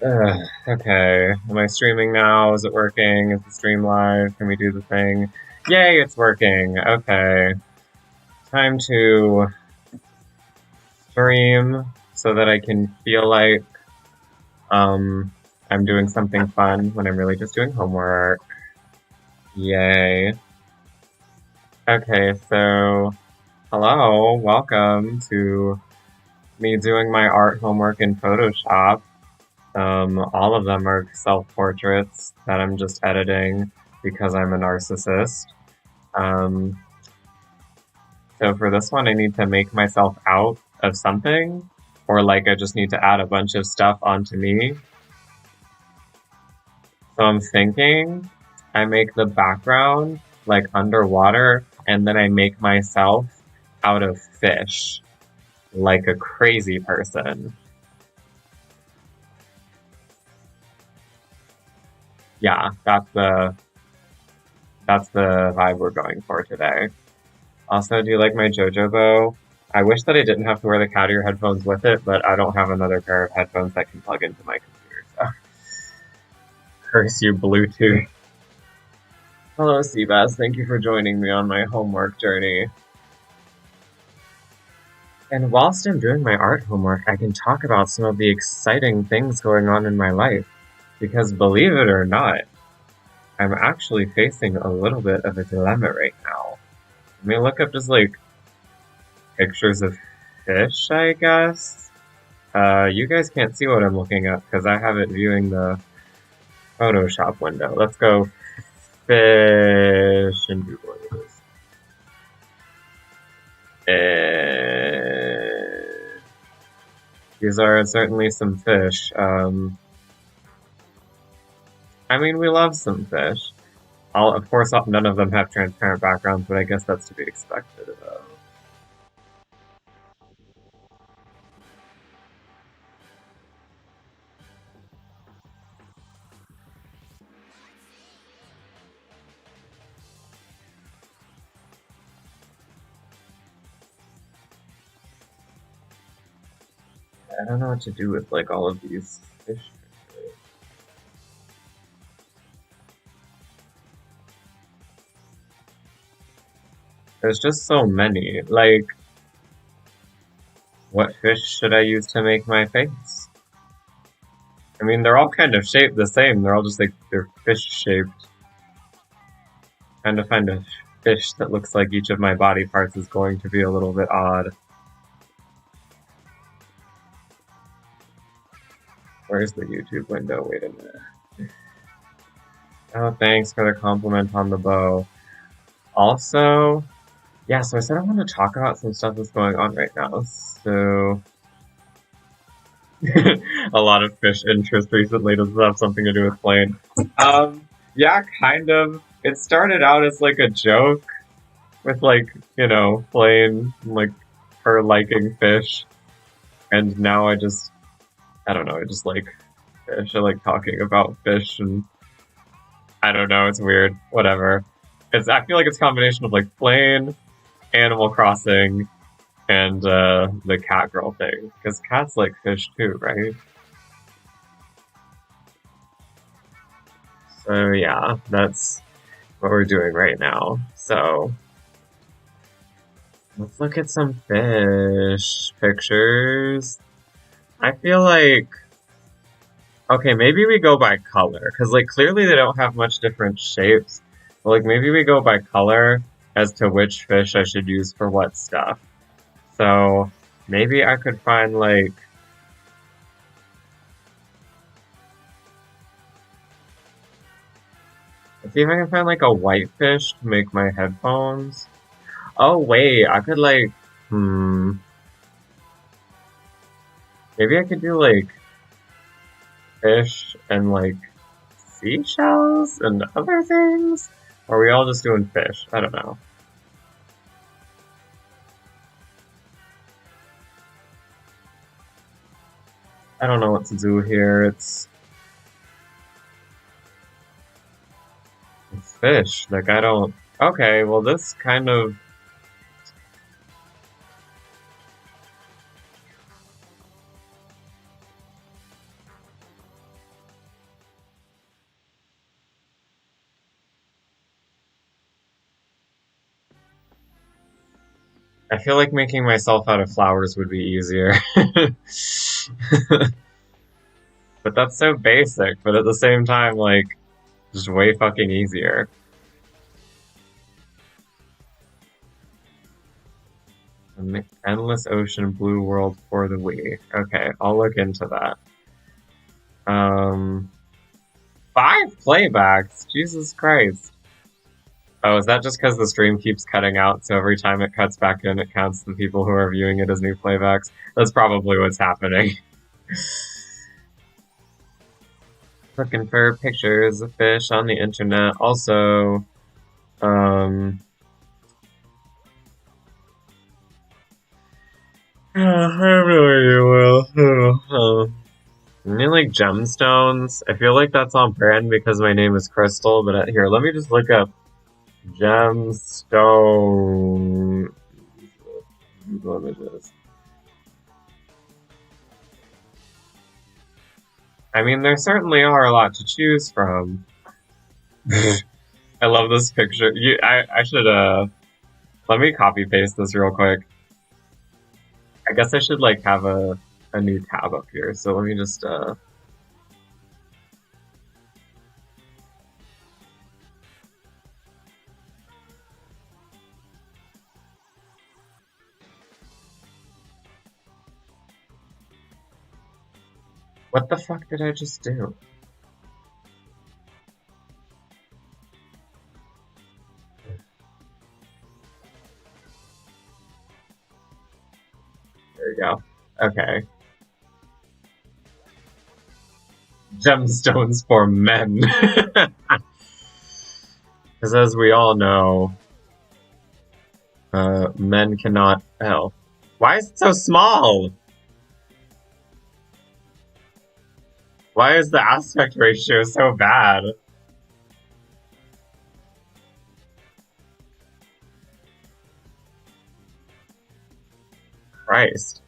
Okay. Am I streaming now? Is it working? Is the stream live? Can we do the thing? Yay, it's working. Okay. Time to stream so that I can feel like um I'm doing something fun when I'm really just doing homework. Yay. Okay, so hello, welcome to me doing my art homework in Photoshop. All of them are self-portraits that I'm just editing because I'm a narcissist. Um, so for this one, I need to make myself out of something, or like I just need to add a bunch of stuff onto me. So I'm thinking I make the background like underwater, and then I make myself out of fish, like a crazy person. Yeah, that's the vibe we're going for today. Also, do you like my JoJo bow? I wish that I didn't have to wear the cat ear headphones with it, but I don't have another pair of headphones that can plug into my computer, so curse you, Bluetooth. Hello, Seabass. Thank you for joining me on my homework journey. And whilst I'm doing my art homework, I can talk about some of the exciting things going on in my life. Because believe it or not, I'm actually facing a little bit of a dilemma right now. Let me look up just like pictures of fish, I guess. You guys can't see what I'm looking at because I have it viewing the Photoshop window. Let's go fish and do one of this. These are certainly some fish. I mean, we love some fish. Of course, none of them have transparent backgrounds, but I guess that's to be expected. I don't know what to do with like all of these fish. There's just so many. Like, what fish should I use to make my face? I mean, they're all kind of shaped the same. They're all just like, they're fish shaped. Trying to find a fish that looks like each of my body parts is going to be a little bit odd. Where's the YouTube window? Wait a minute. Oh, thanks for the compliment on the bow. Also, yeah, so I said I want to talk about some stuff that's going on right now. So, a lot of fish interest recently. Does it have something to do with plane? Yeah, kind of. It started out as like a joke with like, plane, like her liking fish. And now I don't know, I just like fish. I like talking about fish and I don't know, it's weird. Whatever. I feel like it's a combination of like plane, Animal Crossing, and the cat girl thing. Because cats like fish too, right? So yeah, that's what we're doing right now. So let's look at some fish pictures. I feel like okay, maybe we go by color because like clearly they don't have much different shapes. But, like maybe we go by color as to which fish I should use for what stuff. So maybe I could find like let's see if I can find like a white fish to make my headphones. Oh wait, I could like maybe I could do like fish and like seashells and other things? Or are we all just doing fish? I don't know. I don't know what to do here. It's fish. Like I don't. Okay, well this kind of. I feel like making myself out of flowers would be easier. But that's so basic, but at the same time, like, just way fucking easier. An endless ocean blue world for the Wii. Okay, I'll look into that. 5 playbacks? Jesus Christ. Oh, is that just because the stream keeps cutting out, so every time it cuts back in, it counts the people who are viewing it as new playbacks? That's probably what's happening. Looking for pictures of fish on the internet. Also, I have no idea what. I mean, like gemstones. I feel like that's on brand because my name is Crystal. But here, let me just look up gemstone images. I mean, there certainly are a lot to choose from. I love this picture. I should let me copy paste this real quick. I guess I should like have a new tab up here. So let me just what the fuck did I just do? There we go. Okay. Gemstones for men. Because as we all know, men cannot. Oh. Why is it so small? Why is the aspect ratio so bad? Christ.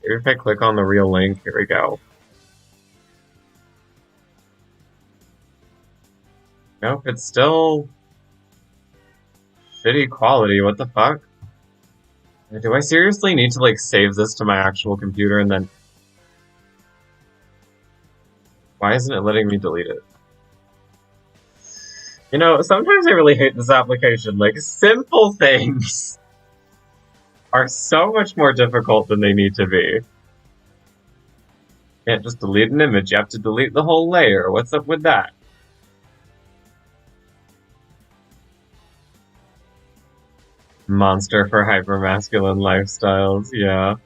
Maybe if I click on the real link, here we go. Nope, it's still shitty quality, what the fuck? Do I seriously need to like save this to my actual computer and then... Why isn't it letting me delete it? You know, sometimes I really hate this application. Like, simple things are so much more difficult than they need to be. You can't just delete an image, you have to delete the whole layer. What's up with that? Monster for hypermasculine lifestyles, yeah.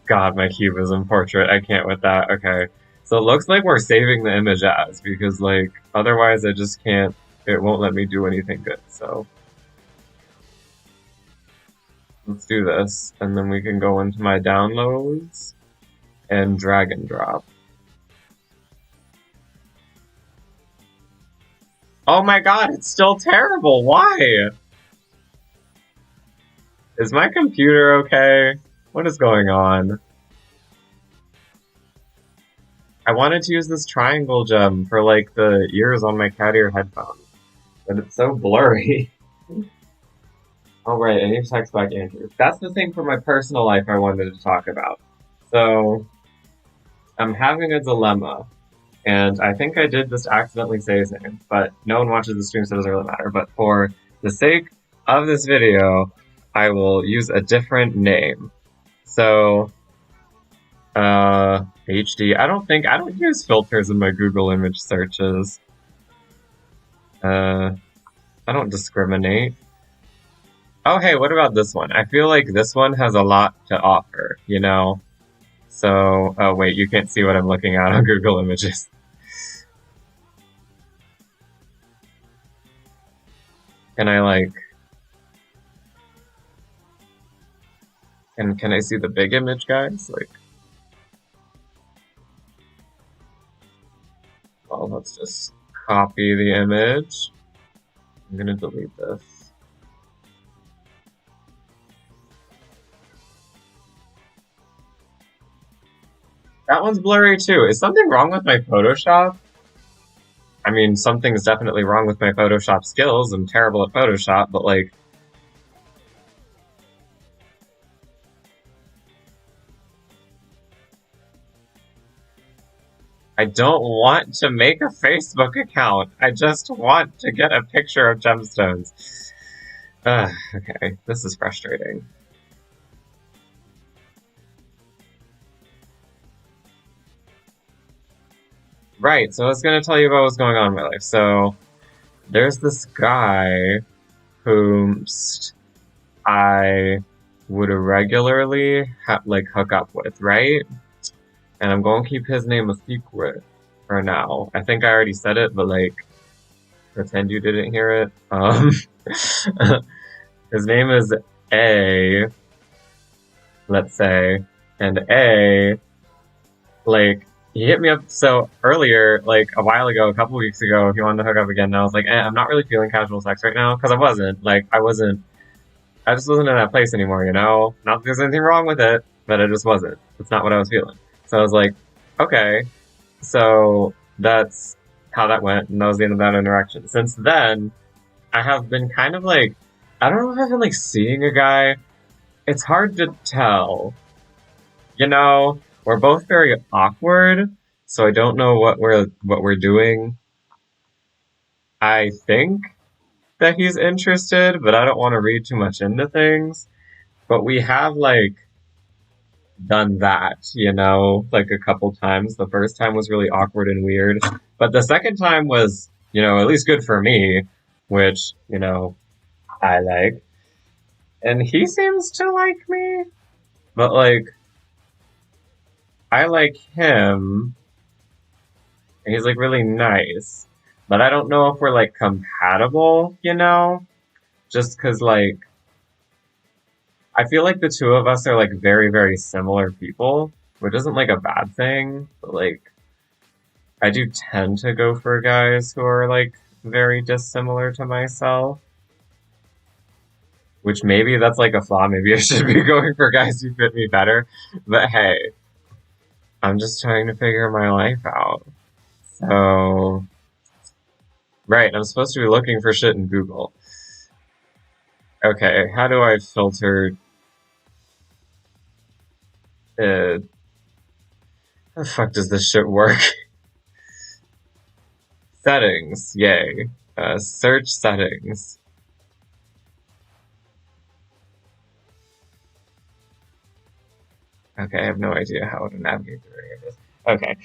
God, my cubism portrait, I can't with that. Okay. So it looks like we're saving the image as, because, like, otherwise I just can't, it won't let me do anything good, so. Let's do this, and then we can go into my downloads, and drag and drop. Oh my god, it's still terrible, why? Is my computer okay? What is going on? I wanted to use this triangle gem for like the ears on my cat ear headphones, but it's so blurry. Alright, I need to text back Andrew. That's the thing for my personal life I wanted to talk about. So, I'm having a dilemma, and I think I did just accidentally say his name, but no one watches the stream so it doesn't really matter. But for the sake of this video, I will use a different name. So, HD. I don't use filters in my Google image searches. I don't discriminate. Oh, hey, what about this one? I feel like this one has a lot to offer, you know? So, oh wait, you can't see what I'm looking at on Google Images. Can I like... Can I see the big image, guys? Like... Well, let's just copy the image. I'm gonna delete this. That one's blurry too. Is something wrong with my Photoshop? I mean, something's definitely wrong with my Photoshop skills. I'm terrible at Photoshop, but like, I don't want to make a Facebook account. I just want to get a picture of gemstones. Okay, this is frustrating. Right, so I was gonna tell you about what's going on in my life. So, there's this guy whom I would regularly like hook up with, right? And I'm going to keep his name a secret for now. I think I already said it, but like, pretend you didn't hear it. His name is A, let's say, and A, like, he hit me up so earlier, like a while ago, a couple weeks ago, he wanted to hook up again, and I was like, I'm not really feeling casual sex right now, because I wasn't. Like, I just wasn't in that place anymore, you know? Not that there's anything wrong with it, but I just wasn't. It's not what I was feeling. So I was like, okay. So that's how that went, and that was the end of that interaction. Since then, I have been kind of like, I don't know if I've been like seeing a guy. It's hard to tell. You know, we're both very awkward, so I don't know what we're doing. I think that he's interested, but I don't want to read too much into things. But we have like done that, you know, like a couple times. The first time was really awkward and weird, but the second time was, you know, at least good for me, which, you know, I like. And he seems to like me, but like, I like him, and he's like really nice, but I don't know if we're like compatible, you know? Just cause like, I feel like the two of us are like very, very similar people, which isn't like a bad thing, but like, I do tend to go for guys who are like very dissimilar to myself. Which maybe that's like a flaw. Maybe I should be going for guys who fit me better. But hey, I'm just trying to figure my life out. So, right, I'm supposed to be looking for shit in Google. Okay, how do I filter? How the fuck does this shit work? Settings, yay. Search settings. Okay, I have no idea how to navigate through any of this. Okay.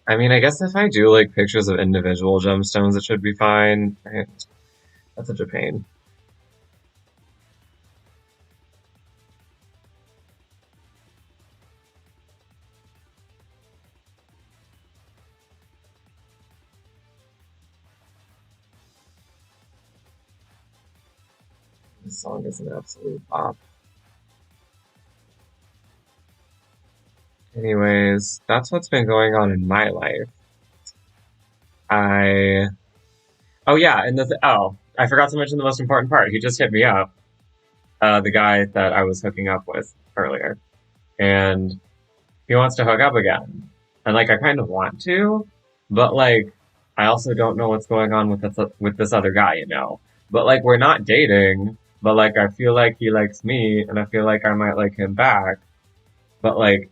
I mean, I guess if I do like pictures of individual gemstones, it should be fine. That's such a pain. This song is an absolute bop. Anyways, that's what's been going on in my life. I Oh yeah, and I forgot to mention the most important part. He just hit me up, the guy that I was hooking up with earlier, and he wants to hook up again. And like, I kind of want to, but like, I also don't know what's going on with this other guy, you know. But like, we're not dating, but like, I feel like he likes me, and I feel like I might like him back. But like,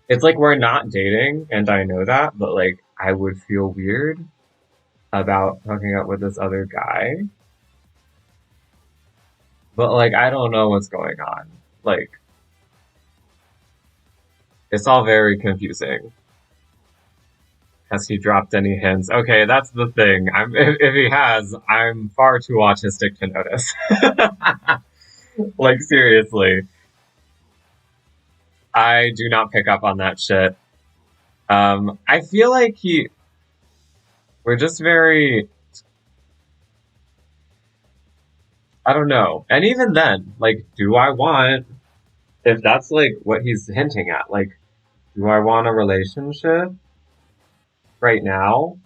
it's like we're not dating, and I know that, but like, I would feel weird about hooking up with this other guy. But like, I don't know what's going on. Like, it's all very confusing. Has he dropped any hints? Okay, that's the thing. If he has, I'm far too autistic to notice. Like, seriously. I do not pick up on that shit. I feel like we're just very, I don't know. And even then, like, do I want, if that's like what he's hinting at, like, do I want a relationship right now?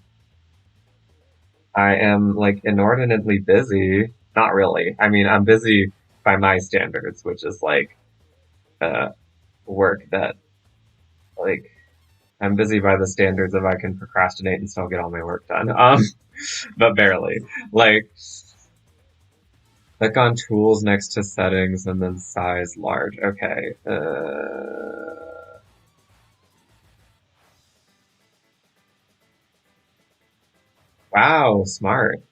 I am like inordinately busy. Not really. I mean, I'm busy by my standards, which is like, uh, work that, like, I'm busy by the standards of I can procrastinate and still get all my work done. But barely. Like, click on tools next to settings and then size large. Okay. Wow, smart.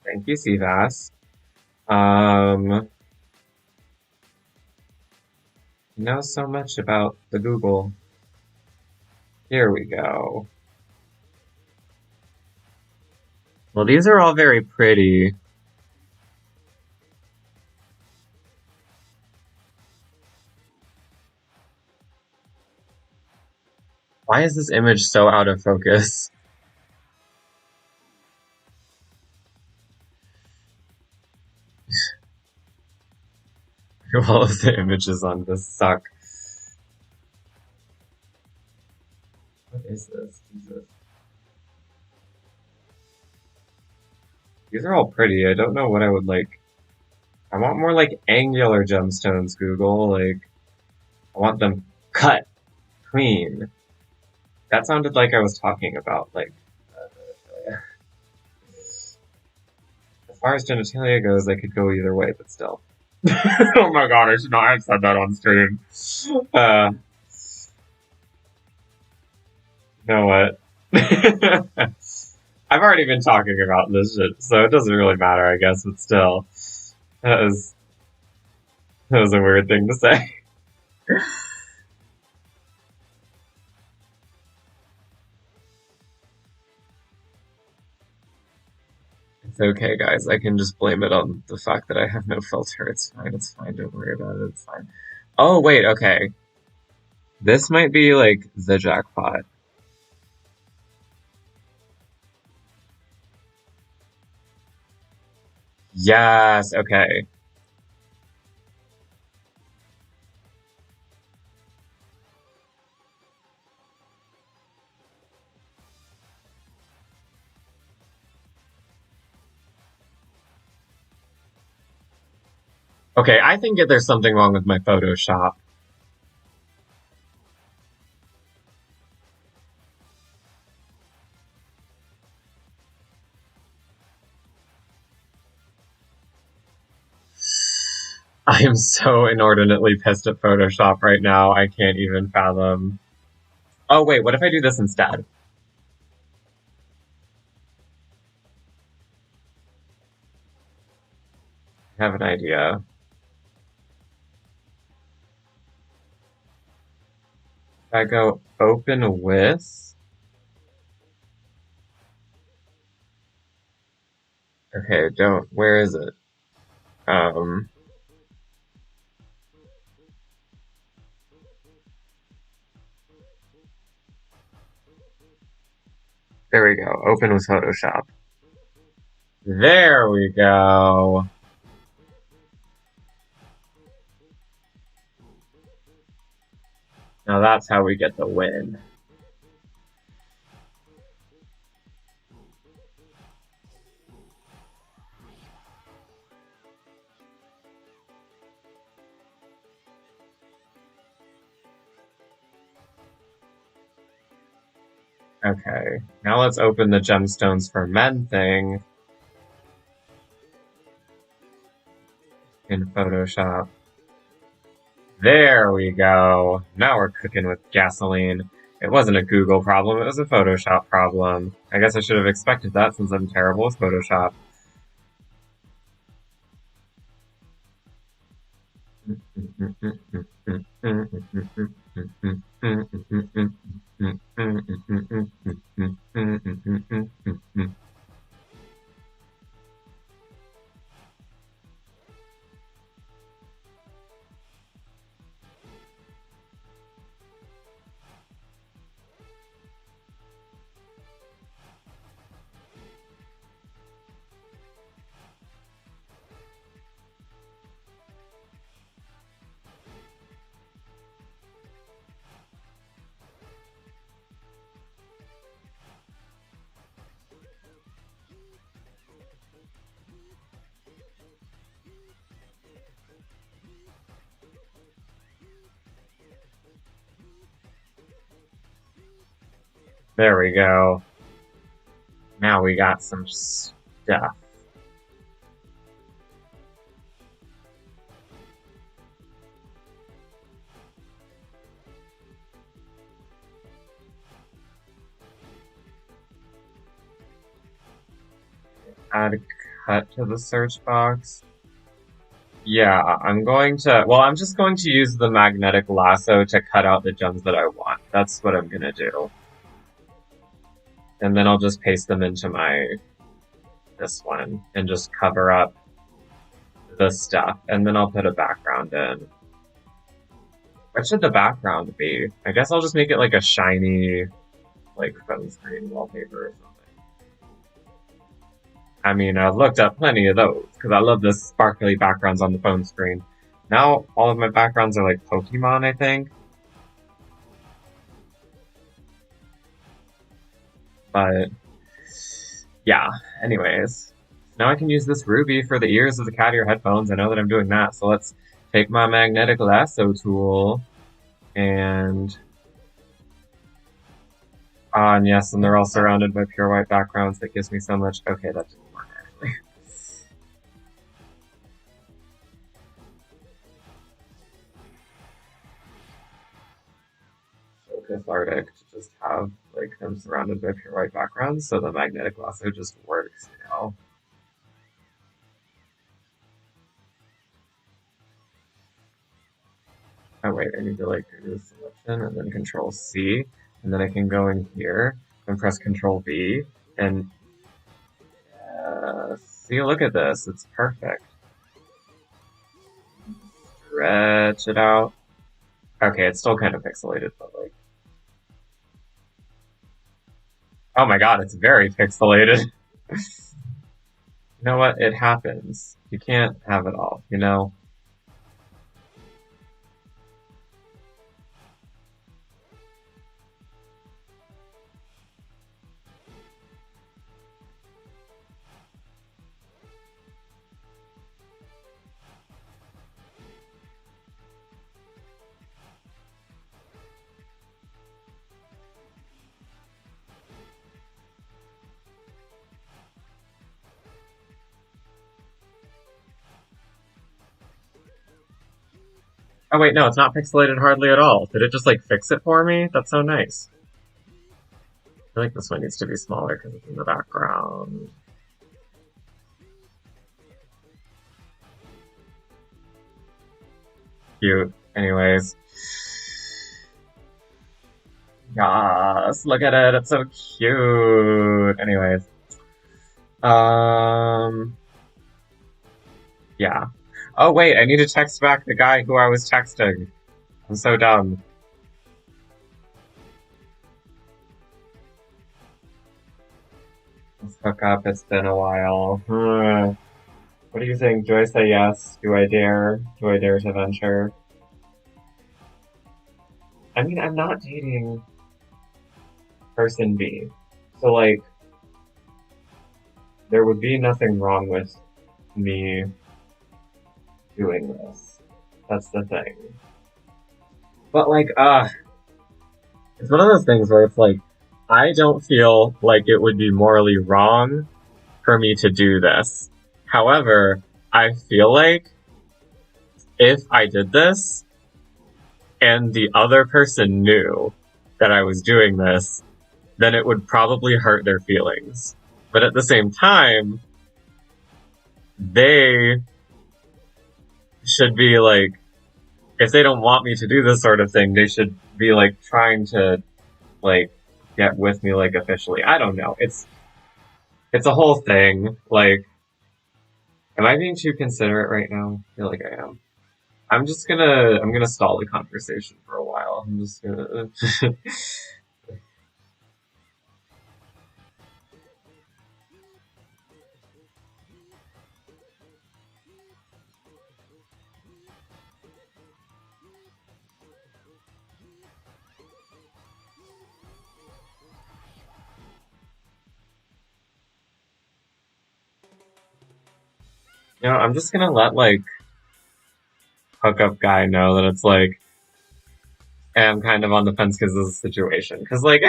Thank you, CVAS. You know so much about the Google. Here we go. Well, these are all very pretty. Why is this image so out of focus? All of the images on this suck. What is this? Jesus. These are all pretty. I don't know what I would like. I want more like angular gemstones, Google. Like, I want them cut, clean. That sounded like I was talking about, like, as far as genitalia goes, I could go either way, but still. Oh my god, I should not have said that on stream. You know what? I've already been talking about this shit, so it doesn't really matter, I guess, but still. That was a weird thing to say. It's okay, guys. I can just blame it on the fact that I have no filter. It's fine. It's fine. Don't worry about it. It's fine. Oh, wait. Okay. This might be, like, the jackpot. Yes. Okay. Okay, I think that there's something wrong with my Photoshop. I am so inordinately pissed at Photoshop right now. I can't even fathom. Oh, wait, what if I do this instead? I have an idea. If I go open with. Okay, don't. Where is it? Um. There we go. Open with Photoshop. There we go. Now that's how we get the win. Okay, now let's open the Gemstones for Men thing in Photoshop. There we go. Now we're cooking with gasoline. It wasn't a Google problem, it was a Photoshop problem. I guess I should have expected that since I'm terrible with Photoshop. There we go. Now we got some stuff. Add cut to the search box. Yeah, I'm going to, well, I'm just going to use the magnetic lasso to cut out the gems that I want. That's what I'm gonna do. And then I'll just paste them into this one, and just cover up the stuff. And then I'll put a background in. What should the background be? I guess I'll just make it like a shiny, like, phone screen wallpaper or something. I mean, I've looked up plenty of those, because I love the sparkly backgrounds on the phone screen. Now, all of my backgrounds are like Pokemon, I think. But, yeah, anyways. Now I can use this ruby for the ears of the cat ear headphones. I know that I'm doing that, so let's take my magnetic lasso tool and... and yes, and they're all surrounded by pure white backgrounds. That gives me so much... Okay, that didn't work, actually. Focus Arctic to just have, like, them surrounded by pure white backgrounds, so the magnetic lasso just works, you know? Oh wait, I need to like do this selection and then Control C, and then I can go in here and press Control V, and see, look at this, it's perfect. Stretch it out. Okay, it's still kind of pixelated, but like, oh my god, it's very pixelated. You know what? It happens. You can't have it all, you know? Oh wait, no, it's not pixelated hardly at all. Did it just like fix it for me? That's so nice. I feel like this one needs to be smaller because it's in the background. Cute. Anyways. Yes, look at it, it's so cute. Anyways. Yeah. Oh wait, I need to text back the guy who I was texting. I'm so dumb. Let's hook up, it's been a while. What do you think? Do I say yes? Do I dare? Do I dare to venture? I mean, I'm not dating person B. So, like, there would be nothing wrong with me doing this. That's the thing. But, like, it's one of those things where it's like, I don't feel like it would be morally wrong for me to do this. However, I feel like if I did this and the other person knew that I was doing this, then it would probably hurt their feelings. But at the same time, they should be like, if they don't want me to do this sort of thing, they should be like trying to like get with me like officially. I don't know. It's a whole thing. Like, am I being too considerate right now? I feel like I am. I'm gonna stall the conversation for a while. I'm just gonna I'm just gonna let like hookup guy know that it's like I'm kind of on the fence because of the situation. Because like,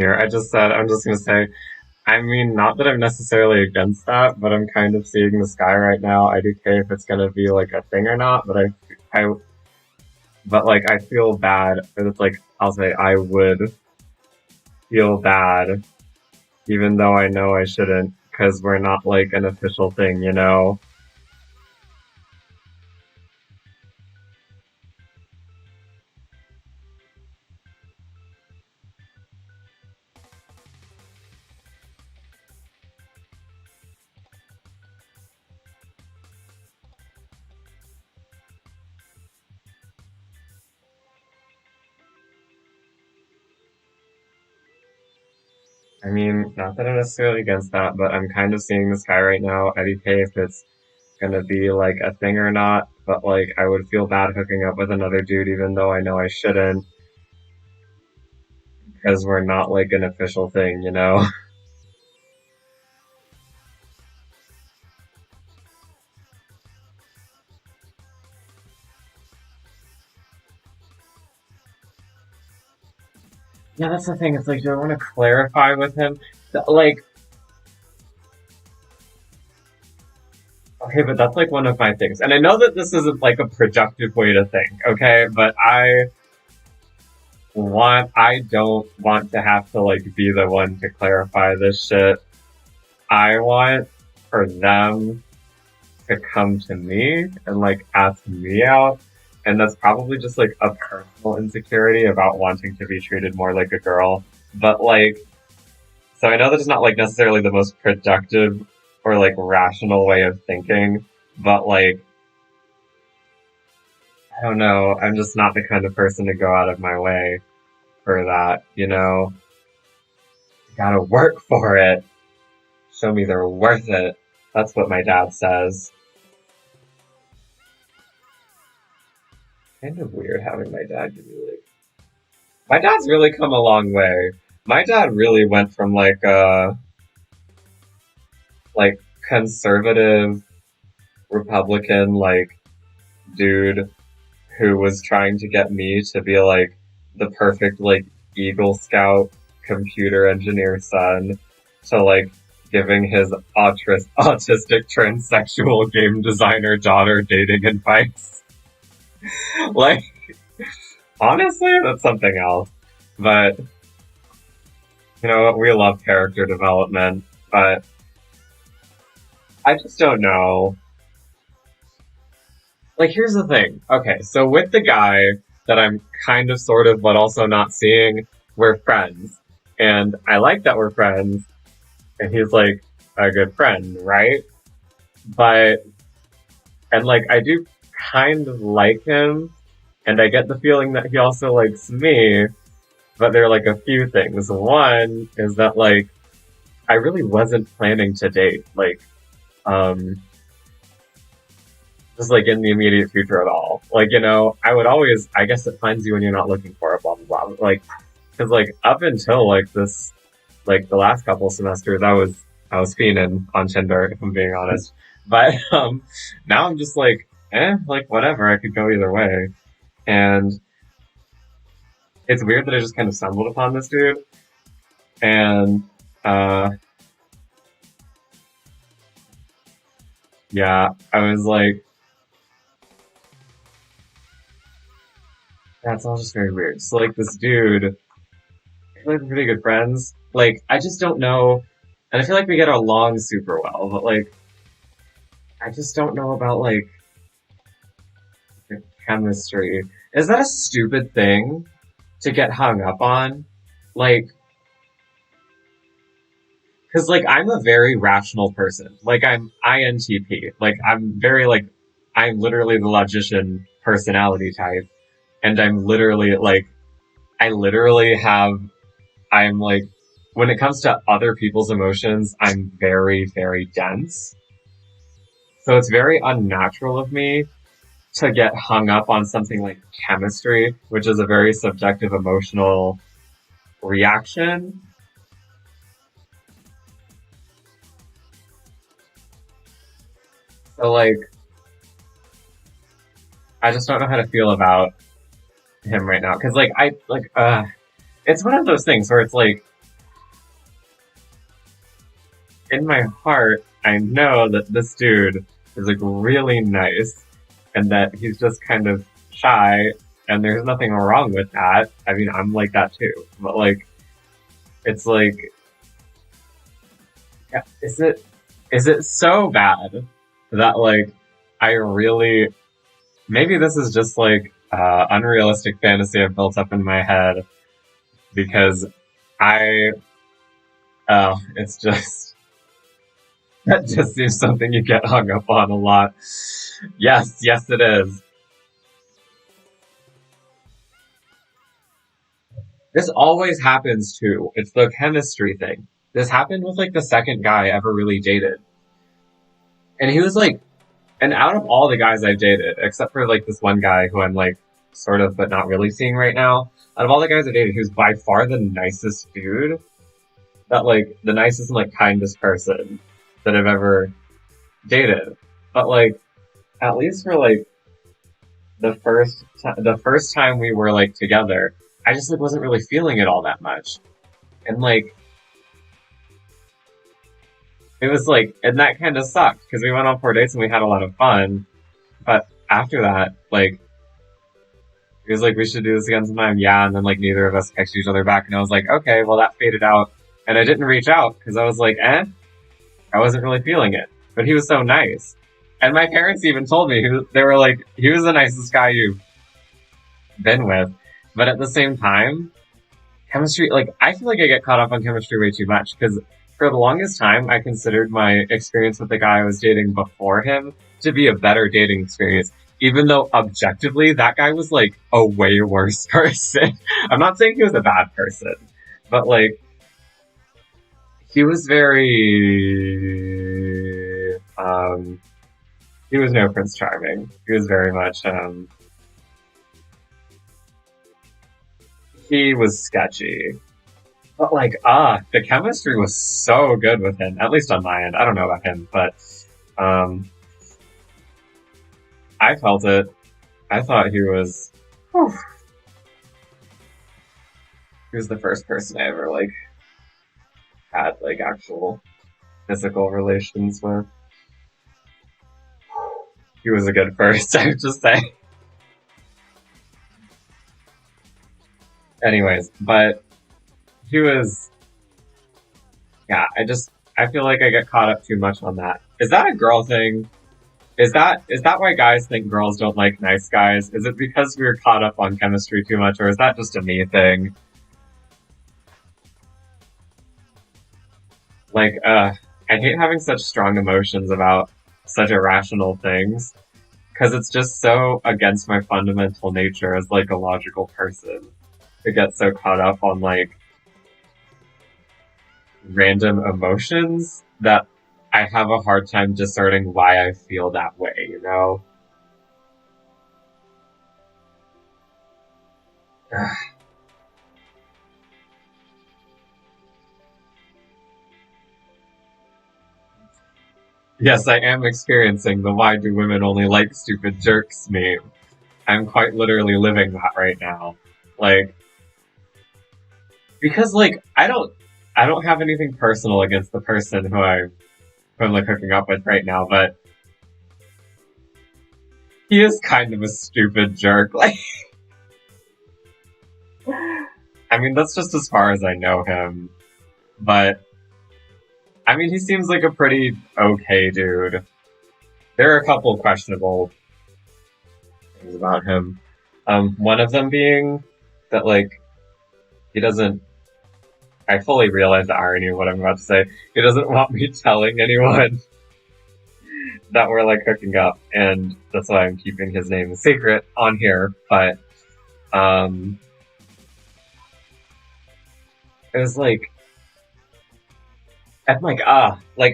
Here, I'm just gonna say, I mean, not that I'm necessarily against that, but I'm kind of seeing the sky right now. I do care if it's gonna be like a thing or not, but but like, I feel bad. It's like, I'll say I would feel bad, even though I know I shouldn't, because we're not like an official thing, you know? I mean, not that I'm necessarily against that, but I'm kind of seeing the sky right now. IDK if it's gonna be like a thing or not, but like I would feel bad hooking up with another dude even though I know I shouldn't, because we're not like an official thing, you know? Yeah, that's the thing. It's like, do I want to clarify with him? Like, okay, but that's like one of my things. And I know that this isn't like a productive way to think, okay? But I don't want to have to like be the one to clarify this shit. I want for them to come to me and like ask me out. And that's probably just like a personal insecurity about wanting to be treated more like a girl. But like, so I know that it's not like necessarily the most productive or like rational way of thinking, but like, I don't know, I'm just not the kind of person to go out of my way for that, you know? You gotta work for it. Show me they're worth it. That's what my dad says. Kind of weird having my dad give me like. My dad's really come a long way. My dad really went from like conservative Republican like dude who was trying to get me to be like the perfect like Eagle Scout computer engineer son to like giving his autistic transsexual game designer daughter dating advice. Like, honestly, that's something else. But, you know, we love character development, but I just don't know. Like, here's the thing. Okay, so with the guy that I'm kind of sort of, but also not seeing, we're friends. And I like that we're friends, and he's like a good friend, right? But, and like, I do kind of like him, and I get the feeling that he also likes me, but there are like a few things. One is that like, I really wasn't planning to date, like, um, just like in the immediate future at all. Like, you know, I would always, I guess it finds you when you're not looking for it, blah, blah, blah. Like, cause like up until like this, like the last couple semesters, I was fiending on Tinder, if I'm being honest. But, now I'm just like, like whatever, I could go either way. And it's weird that I just kind of stumbled upon this dude. And, uh, yeah, I was like, that's all just very weird. So like this dude, I feel like we're pretty good friends. Like, I just don't know, and I feel like we get along super well, but like, I just don't know about like the chemistry. Is that a stupid thing to get hung up on? Like, cause like I'm a very rational person. Like I'm INTP. Like I'm very like, I'm literally the logician personality type. And I'm literally like, I literally have, I'm like, when it comes to other people's emotions, I'm very, very dense. So it's very unnatural of me to get hung up on something like chemistry, which is a very subjective emotional reaction. So like, I just don't know how to feel about him right now. Cause like, it's one of those things where it's like, in my heart, I know that this dude is like really nice and that he's just kind of shy and there's nothing wrong with that. I mean, I'm like that too. But like, it's like, yeah, is it so bad that like I really maybe this is just like unrealistic fantasy I've built up in my head because I it's just that just seems something you get hung up on a lot. Yes, it is. This always happens too. It's the chemistry thing. This happened with like the second guy I ever really dated. And he was like, and out of all the guys I've dated, except for like this one guy who I'm like sort of but not really seeing right now, out of all the guys I dated, he was by far the nicest dude. That like the nicest and like kindest person that I've ever dated. But like at least for like the first time we were like together, I just like wasn't really feeling it all that much. And like it was like and that kind of sucked because we went on 4 dates and we had a lot of fun. But after that, like he was like, we should do this again sometime. Yeah, and then like neither of us texted each other back, and I was like, okay, well that faded out, and I didn't reach out because I was like, I wasn't really feeling it. But he was so nice, and my parents even told me they were like, he was the nicest guy you've been with. But at the same time, chemistry, like I feel like I get caught up on chemistry way too much because for the longest time I considered my experience with the guy I was dating before him to be a better dating experience. Even though objectively that guy was like a way worse person. I'm not saying he was a bad person, but like he was very he was no Prince Charming. He was very much he was sketchy. But like the chemistry was so good with him, at least on my end. I don't know about him, but um I felt it. I thought whew, he was the first person I ever like had like actual physical relations with. He was a good first, I would just say. Anyways, but he was, yeah, I feel like I get caught up too much on that. Is that a girl thing? Is that why guys think girls don't like nice guys? Is it because we were caught up on chemistry too much, or is that just a me thing? Like, I hate having such strong emotions about such irrational things, because it's just so against my fundamental nature as like a logical person to get so caught up on like random emotions that I have a hard time discerning why I feel that way, you know? Yes, I am experiencing the why do women only like stupid jerks meme. I'm quite literally living that right now. Like, because like, I don't have anything personal against the person who I'm like hooking up with right now, but he is kind of a stupid jerk. Like, I mean, that's just as far as I know him. But, I mean, he seems like a pretty okay dude. There are a couple questionable things about him. One of them being that, like, he doesn't. I fully realize the irony of what I'm about to say. He doesn't want me telling anyone that we're, like, hooking up, and that's why I'm keeping his name a secret on here, but, it was like, I'm like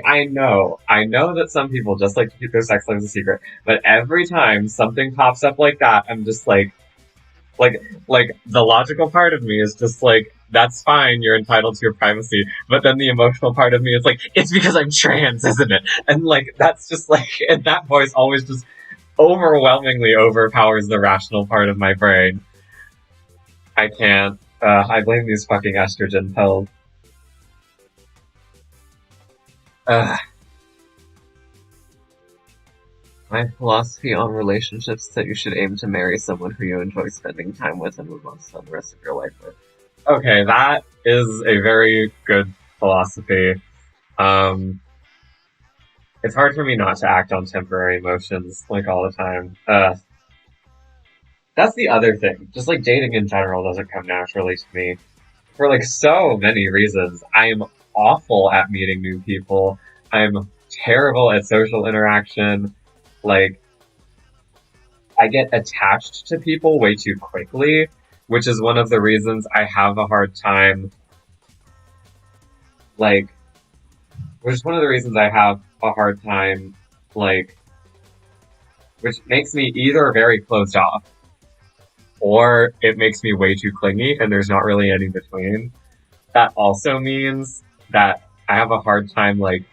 I know that some people just like to keep their sex lives a secret, but every time something pops up like that, I'm just like the logical part of me is just like, that's fine, you're entitled to your privacy, but then the emotional part of me is like, it's because I'm trans, isn't it? And like, that's just like, and that voice always just overwhelmingly overpowers the rational part of my brain. I can't. I blame these fucking estrogen pills. Ugh. My philosophy on relationships is that you should aim to marry someone who you enjoy spending time with and move on to spend the rest of your life with. Okay, that is a very good philosophy. Um, it's hard for me not to act on temporary emotions like all the time. That's the other thing. Just like dating in general doesn't come naturally to me for like so many reasons. I am awful at meeting new people. I'm terrible at social interaction. Like, I get attached to people way too quickly, which is one of the reasons I have a hard time, like, which is one of the reasons I have a hard time, like, which makes me either very closed off or it makes me way too clingy and there's not really any between. That also means that I have a hard time, like,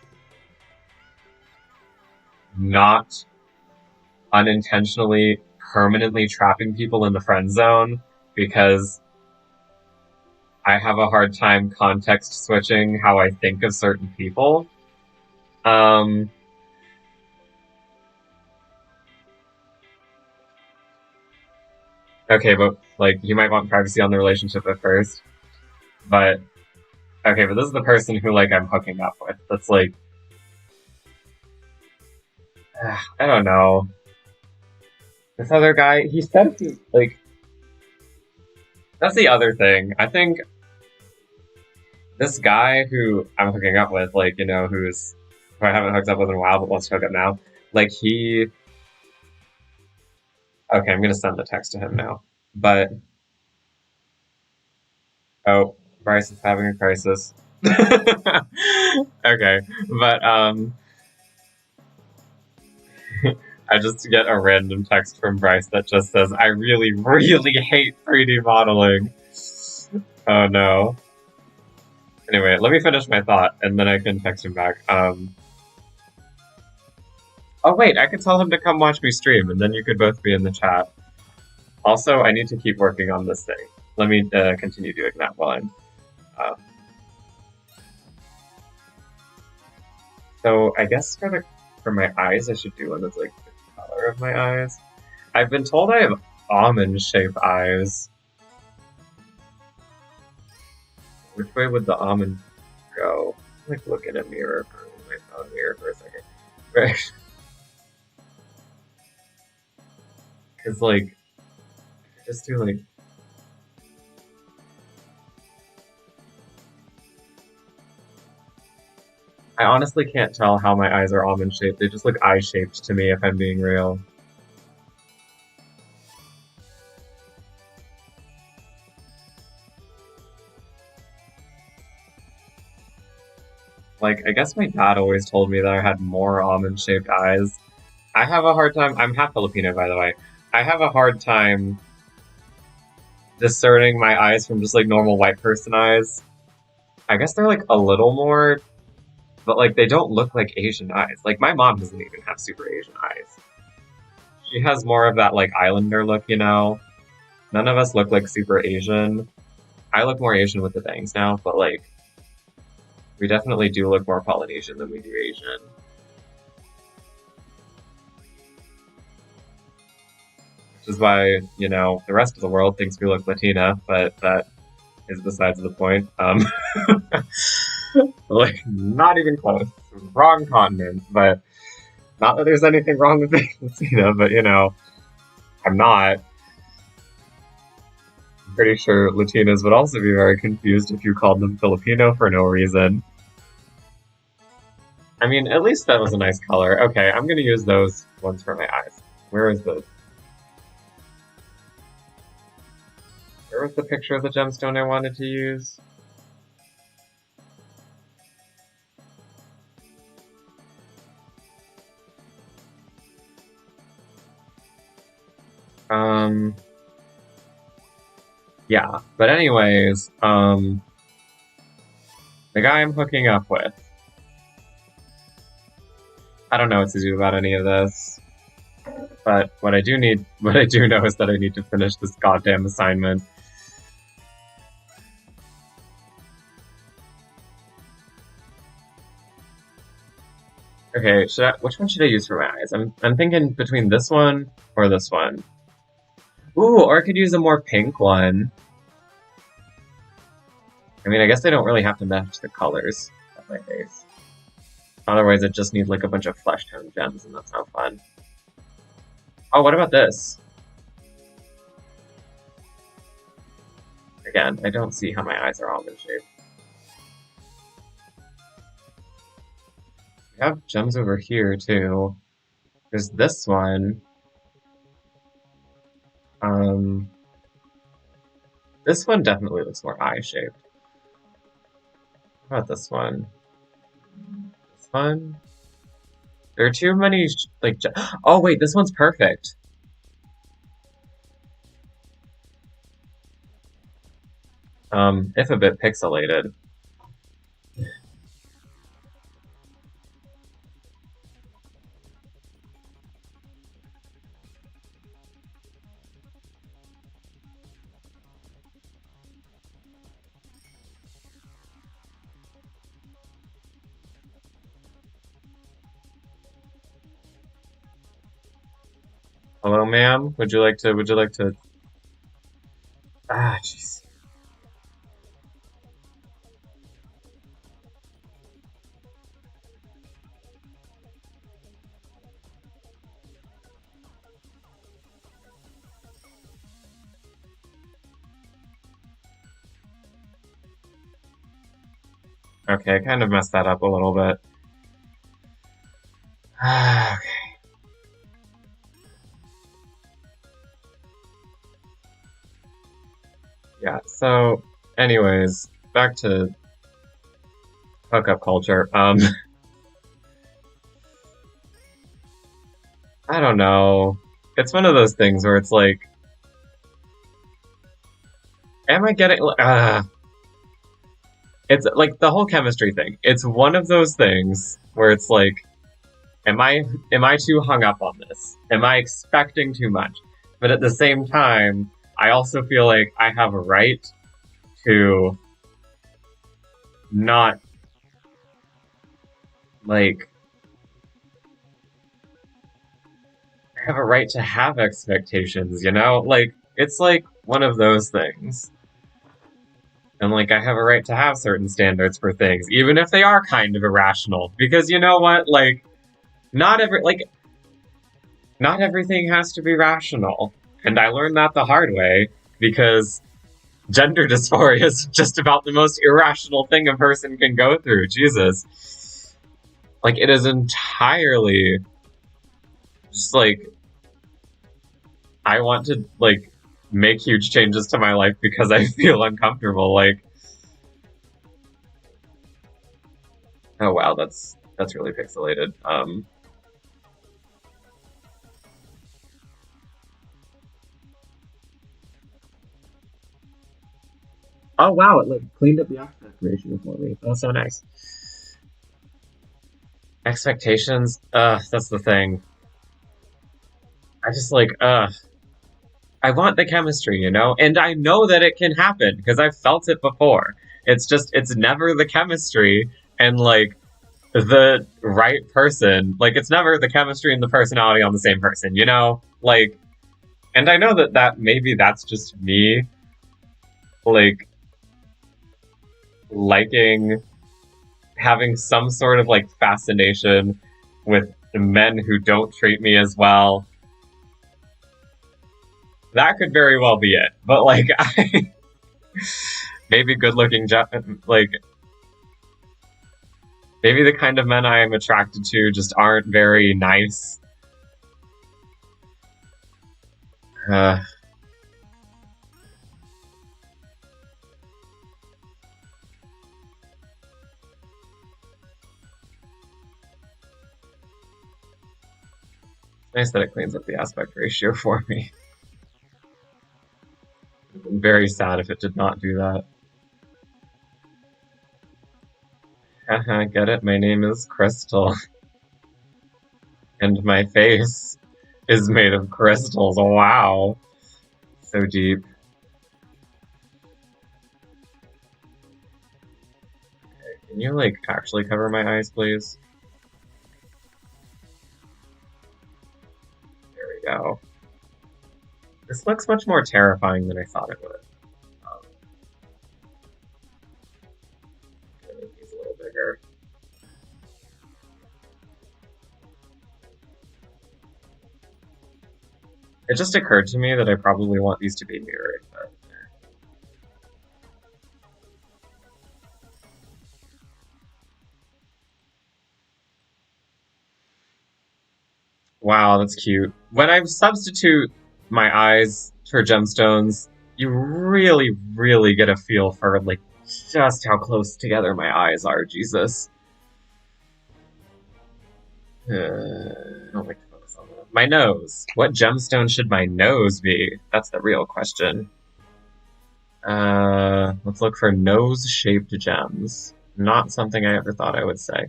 not unintentionally permanently trapping people in the friend zone because I have a hard time context switching how I think of certain people. Um, okay, but like you might want privacy on the relationship at first. But okay, but this is the person who like I'm hooking up with. That's like I don't know. This other guy, he said he like that's the other thing. I think this guy who I'm hooking up with, like, you know, who I haven't hooked up with in a while but wants to hook up now, like he okay, I'm gonna send the text to him now. But oh, Bryce is having a crisis. Okay, but I just get a random text from Bryce that just says, "I really, really hate 3D modeling." Oh no. Anyway, let me finish my thought and then I can text him back. Oh wait, I could tell him to come watch me stream and then you could both be in the chat. Also, I need to keep working on this thing. Let me continue doing that while I'm. So I guess for my eyes, I should do one that's like the color of my eyes. I've been told I have almond-shaped eyes. Which way would the almond go? Like look in a mirror, my phone mirror for a second. Right. Because like, just do like. I honestly can't tell how my eyes are almond shaped. They just look eye shaped to me if I'm being real. Like, I guess my dad always told me that I had more almond shaped eyes. I have a hard time. I'm half Filipino, by the way. I have a hard time discerning my eyes from just like normal white person eyes. I guess they're like a little more, but like they don't look like Asian eyes. Like my mom doesn't even have super Asian eyes. She has more of that like islander look, you know? None of us look like super Asian. I look more Asian with the bangs now, but like we definitely do look more Polynesian than we do Asian. Which is why, you know, the rest of the world thinks we look Latina, but that is besides the point. Like, not even close. Wrong continent, but not that there's anything wrong with being Latina, but you know, I'm not. I'm pretty sure Latinos would also be very confused if you called them Filipino for no reason. I mean, at least that was a nice color. Okay, I'm gonna use those ones for my eyes. Where is the... Where was the picture of the gemstone I wanted to use? Yeah, but anyways, the guy I'm hooking up with, I don't know what to do about any of this, but what I do know is that I need to finish this goddamn assignment. Okay, which one should I use for my eyes? I'm thinking between this one or this one. Ooh, or I could use a more pink one. I mean, I guess they don't really have to match the colors of my face. Otherwise, it just needs like a bunch of flesh tone gems, and that's not fun. Oh, what about this? Again, I don't see how my eyes are almond shaped. We have gems over here, too. There's this one. This one definitely looks more eye-shaped. How about this one? This one? There are too many, like... Oh, wait, this one's perfect! If a bit pixelated. Hello, ma'am? Would you like to... Ah, jeez. Okay, I kind of messed that up a little bit. Okay. Yeah, so, anyways, back to hookup culture. I don't know. It's one of those things where it's like, am I getting... It's like the whole chemistry thing. It's one of those things where it's like, am I too hung up on this? Am I expecting too much? But at the same time, I also feel like I have a right to not, like, I have a right to have expectations, you know? Like, it's like one of those things. And, like, I have a right to have certain standards for things, even if they are kind of irrational. Because you know what? Like, not everything has to be rational. And I learned that the hard way, because gender dysphoria is just about the most irrational thing a person can go through. Jesus. Like, it is entirely just, like, I want to, like, make huge changes to my life because I feel uncomfortable, like... Oh wow, that's really pixelated. Oh wow, it like cleaned up the aspect ratio for me. That's so nice. Expectations, that's the thing. I just like, I want the chemistry, you know? And I know that it can happen, because I've felt it before. It's just, it's never the chemistry and, like, the right person. Like, it's never the chemistry and the personality on the same person, you know? Like, and I know that maybe that's just me, like, liking, having some sort of, like, fascination with men who don't treat me as well. That could very well be it. But, like, maybe good-looking, like, maybe the kind of men I am attracted to just aren't very nice. Nice that it cleans up the aspect ratio for me. I'm very sad if it did not do that. Haha, get it? My name is Crystal. And my face is made of crystals. Wow. So deep. Okay, can you, like, actually cover my eyes, please? go. This looks much more terrifying than I thought it would. He's a little bigger. It just occurred to me that I probably want these to be mirrored, but... Wow, that's cute. When I substitute my eyes for gemstones, you really, really get a feel for, like, just how close together my eyes are, Jesus. I don't like to focus on that. My nose. What gemstone should my nose be? That's the real question. Let's look for nose-shaped gems. Not something I ever thought I would say.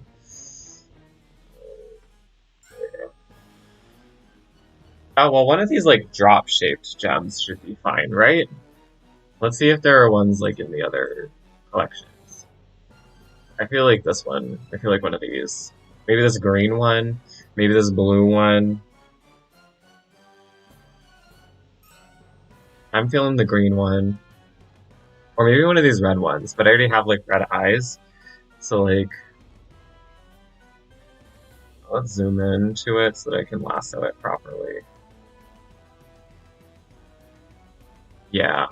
Oh, well, one of these, like, drop-shaped gems should be fine, right? Let's see if there are ones, like, in the other collections. I feel like this one. I feel like one of these. Maybe this green one. Maybe this blue one. I'm feeling the green one. Or maybe one of these red ones, but I already have, like, red eyes. So, like... Let's zoom in to it so that I can lasso it properly. Yeah.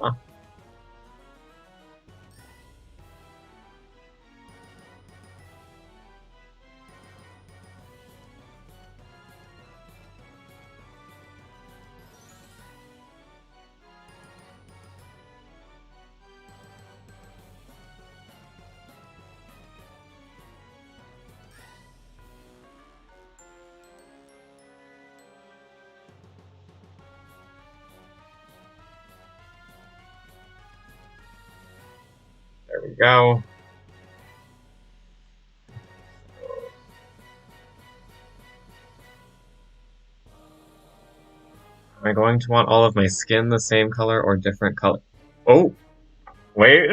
There we go. Am I going to want all of my skin the same color or different color? Oh! Wait!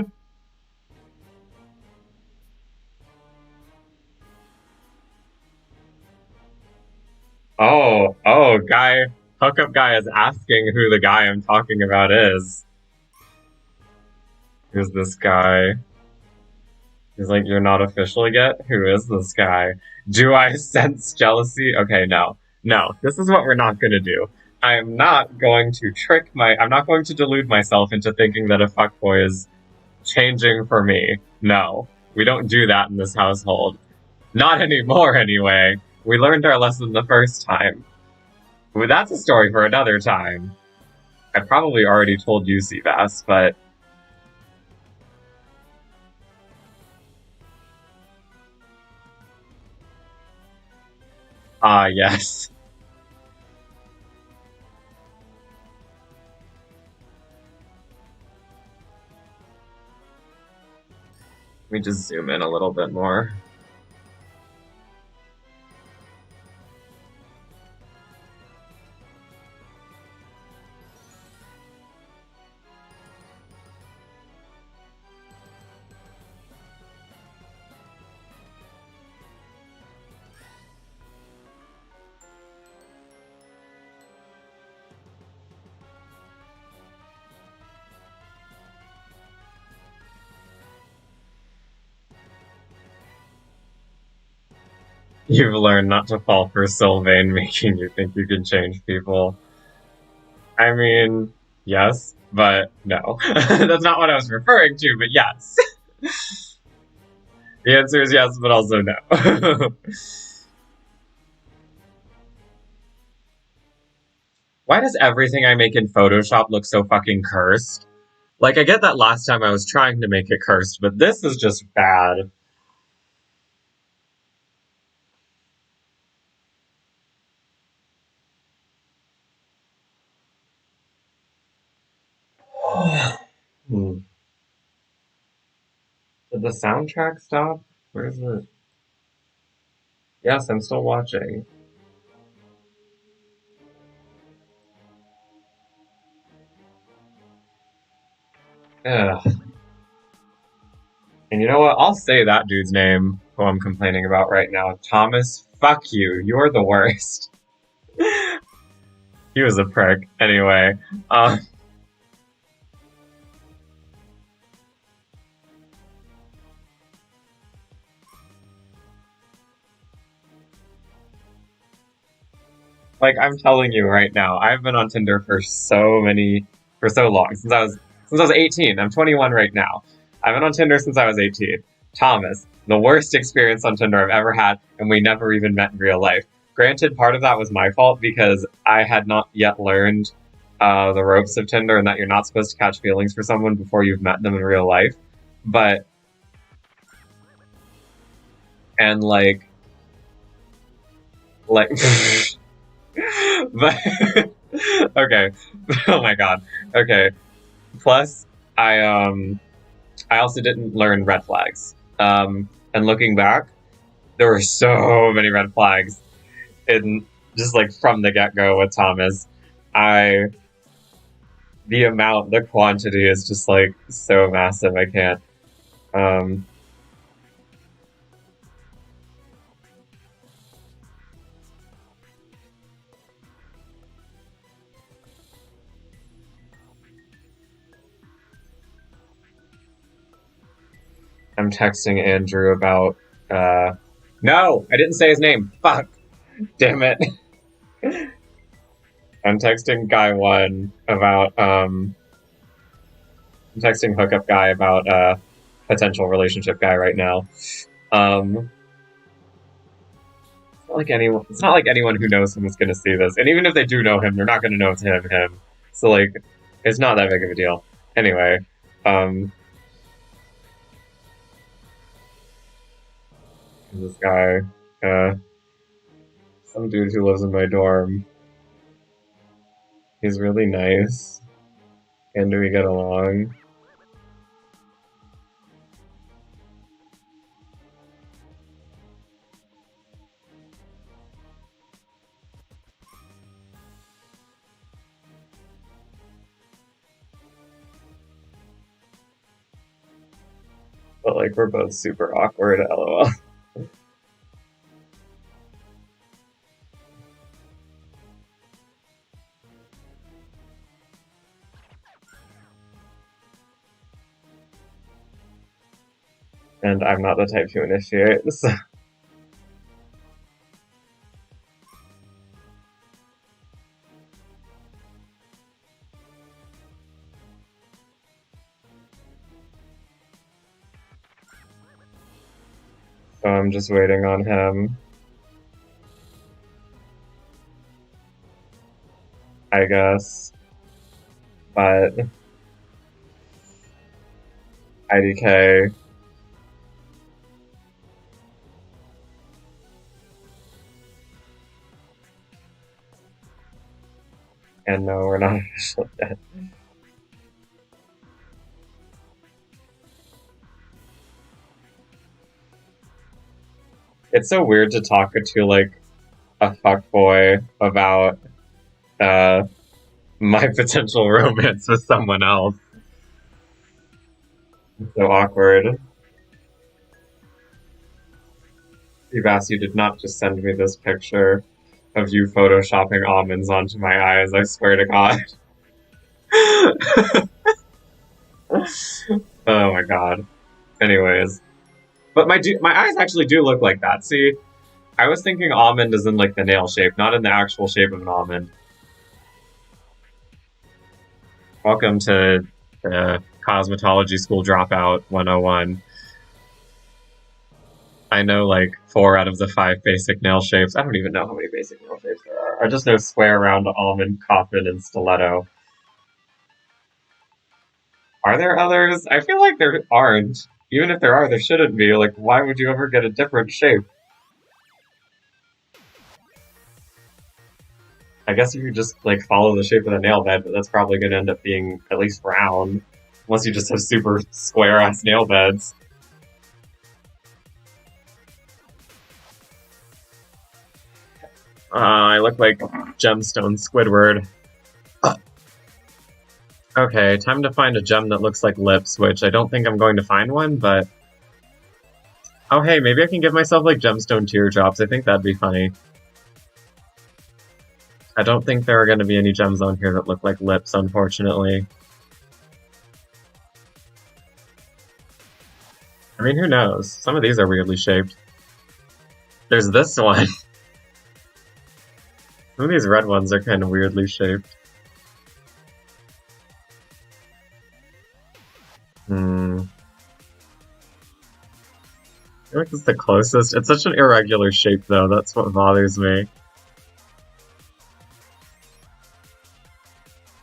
Guy, hookup guy is asking who the guy I'm talking about is. Who's this guy? He's like, you're not official yet? Who is this guy? Do I sense jealousy? Okay, no. No, this is what we're not gonna do. I am not going to I'm not going to delude myself into thinking that a fuckboy is changing for me. No. We don't do that in this household. Not anymore, anyway. We learned our lesson the first time. Well, that's a story for another time. I probably already told you, Seabass, but... yes. Let me just zoom in a little bit more. You've learned not to fall for Sylvain making you think you can change people. I mean, yes, but no. That's not what I was referring to, but yes. The answer is yes, but also no. Why does everything I make in Photoshop look so fucking cursed? Like, I get that last time I was trying to make it cursed, but this is just bad. Did the soundtrack stop? Where's the... Yes, I'm still watching. Ugh. And you know what? I'll say that dude's name, who I'm complaining about right now. Thomas, fuck you. You're the worst. He was a prick. Anyway, um, like I'm telling you right now, I've been on Tinder for so long since I was 18. I'm 21 right now. I've been on Tinder since I was 18. Thomas, the worst experience on Tinder I've ever had, and we never even met in real life. Granted, part of that was my fault because I had not yet learned the ropes of Tinder and that you're not supposed to catch feelings for someone before you've met them in real life. But and like but okay. Oh my god. Okay. Plus, I also didn't learn red flags. And looking back, there were so many red flags in just like from the get go with Thomas. I the quantity is just like so massive. I can't. Um, I'm texting Andrew about. No, I didn't say his name. Fuck. Damn it. I'm texting guy one about. I'm texting hookup guy about potential relationship guy right now. Um, it's not like anyone who knows him is going to see this, and even if they do know him, they're not going to know it's him. So like, it's not that big of a deal. Anyway, um, this guy, uh, some dude who lives in my dorm. He's really nice, and do we get along? But like, we're both super awkward. LOL. And I'm not the type to initiate. So. So I'm just waiting on him. I guess. But IDK. And no, we're not officially dead. It's so weird to talk to like a fuckboy about uh my potential romance with someone else. It's so awkward. Evas, you did not just send me this picture of you photoshopping almonds onto my eyes, I swear to God. Oh my god. Anyways. But my eyes actually do look like that. See, I was thinking almond is in like the nail shape, not in the actual shape of an almond. Welcome to Cosmetology School Dropout 101. I know like 4 out of the 5 basic nail shapes. I don't even know how many basic nail shapes there are. I just know square, round, almond, coffin, and stiletto. Are there others? I feel like there aren't. Even if there are, there shouldn't be. Like, why would you ever get a different shape? I guess if you just like follow the shape of the nail bed, but that's probably going to end up being at least round, unless you just have super square ass nail beds. I look like Gemstone Squidward. Okay, time to find a gem that looks like lips, which I don't think I'm going to find one, but... Oh hey, maybe I can give myself like gemstone teardrops. I think that'd be funny. I don't think there are going to be any gems on here that look like lips, unfortunately. I mean, who knows? Some of these are weirdly shaped. There's this one. Some of these red ones are kind of weirdly shaped. I feel like it's the closest. It's such an irregular shape, though. That's what bothers me.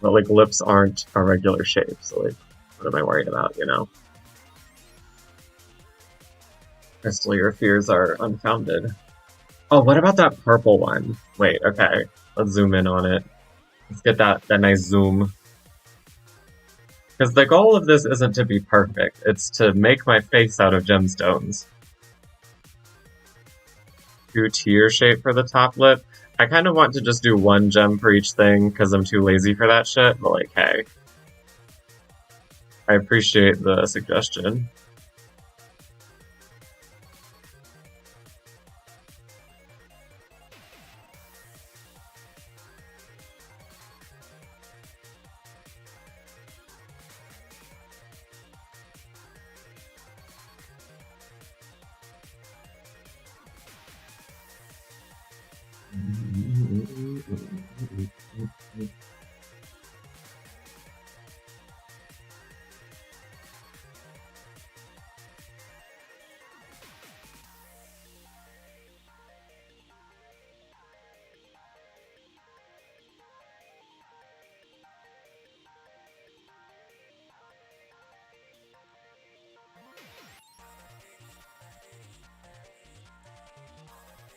But, like, lips aren't a regular shape, so, like, what am I worried about, you know? Crystal, your fears are unfounded. Oh, what about that purple one? Wait, okay. Let's zoom in on it. Let's get that nice zoom. Because the goal of this isn't to be perfect, it's to make my face out of gemstones. 2-tier shape for the top lip. I kind of want to just do one gem for each thing, because I'm too lazy for that shit, but like, hey. I appreciate the suggestion.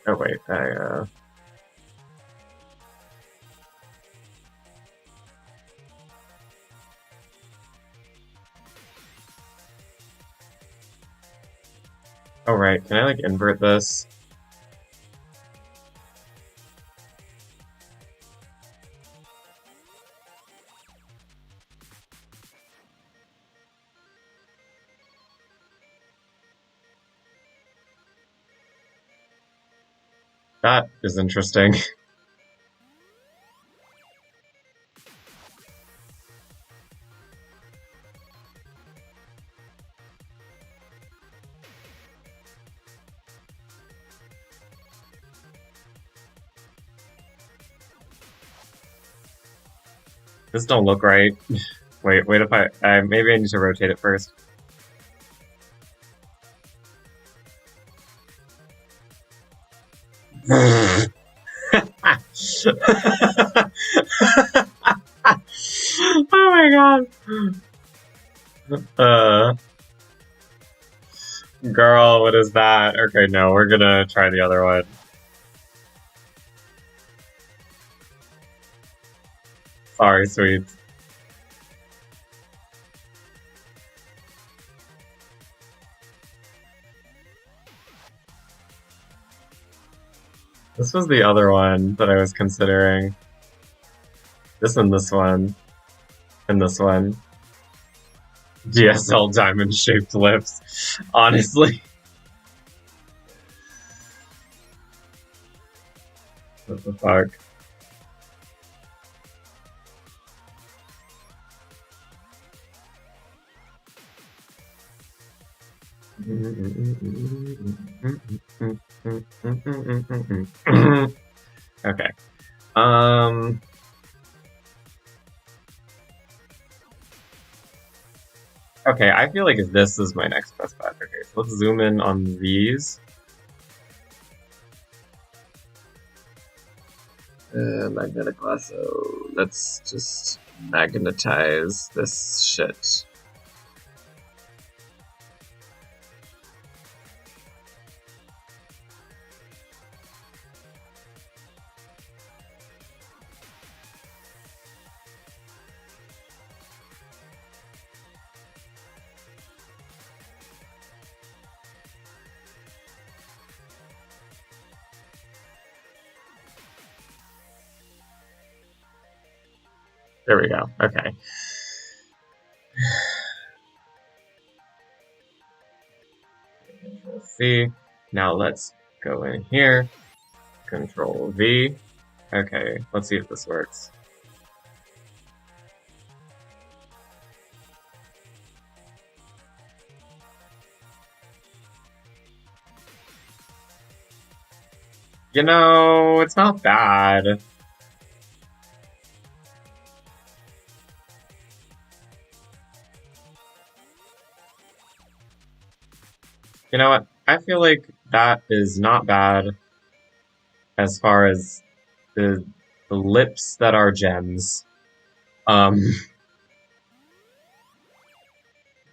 Oh wait, oh right, can I like invert this? That is interesting. This don't look right. Wait if maybe I need to rotate it first. Oh my god. Girl, what is that? Okay, no, we're gonna try the other one. Sorry, sweets. This was the other one that I was considering. This and this one. And this one. DSL diamond shaped lips. Honestly. What the fuck? Okay. Okay, I feel like this is my next best bet. Okay, so let's zoom in on these. Magnetic lasso. Let's just magnetize this shit. There we go. Okay. Control C. Now let's go in here. Control V. Okay, let's see if this works. You know, it's not bad. You know what? I feel like that is not bad as far as the lips that are gems. Um,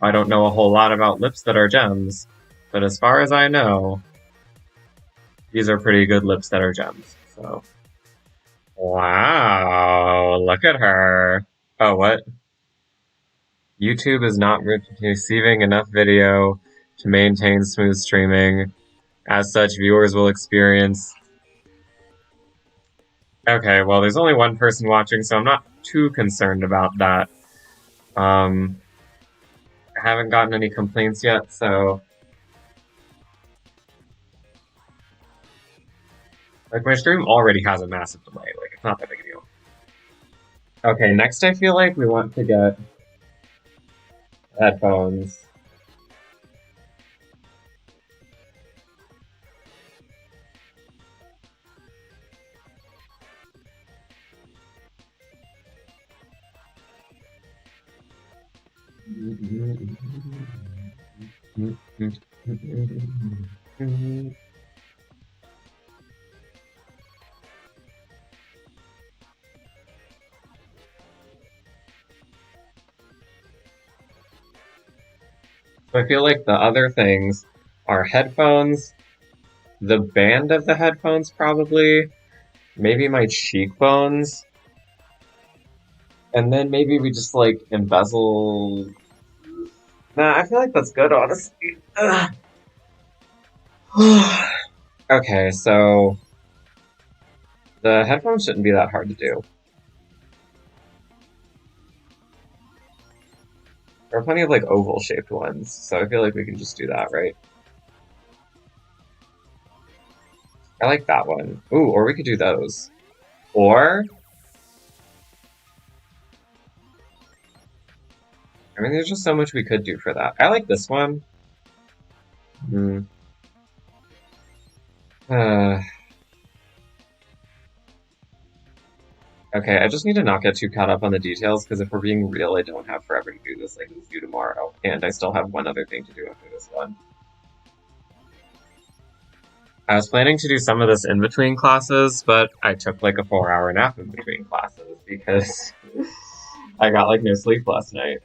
I don't know a whole lot about lips that are gems, but as far as I know, these are pretty good lips that are gems. So, wow, look at her. Oh, what? YouTube is not receiving enough video to maintain smooth streaming. As such, viewers will experience. Okay, well, there's only one person watching, so I'm not too concerned about that. I haven't gotten any complaints yet, so. Like, my stream already has a massive delay. Like, it's not that big a deal. Okay, next I feel like we want to get headphones. So I feel like the other things are headphones, the band of the headphones probably, maybe my cheekbones, and then maybe we just like embezzle. Nah, I feel like that's good, honestly. Okay, so the headphones shouldn't be that hard to do. There are plenty of like oval shaped ones, so I feel like we can just do that, right? I like that one. Ooh, or we could do those. Or, I mean, there's just so much we could do for that. I like this one. Hmm. Uh, okay, I just need to not get too caught up on the details, because if we're being real, I don't have forever to do this. Like, it's due tomorrow, and I still have one other thing to do after this one. I was planning to do some of this in between classes, but I took like a 4-hour nap in between classes because I got like no sleep last night.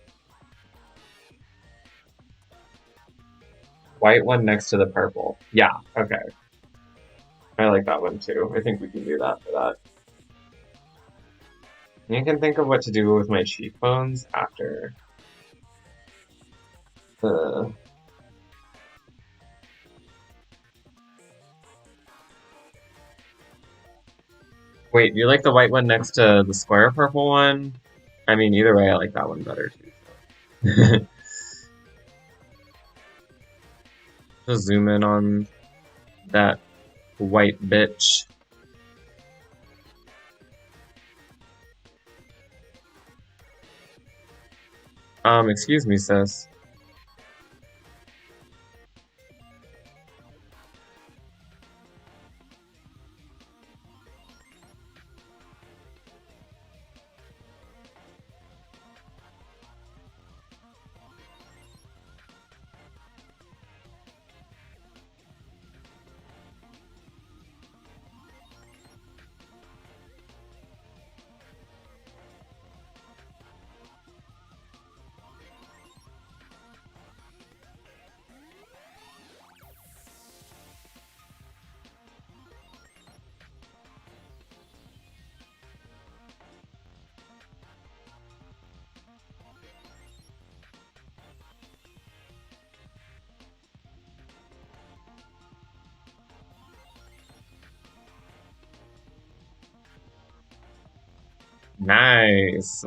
White one next to the purple. Yeah, okay. I like that one too. I think we can do that for that. You can think of what to do with my cheekbones after. Uh, Wait, you like the white one next to the square purple one? I mean, either way, I like that one better too. So. Just zoom in on that white bitch. Excuse me, sis. Nice.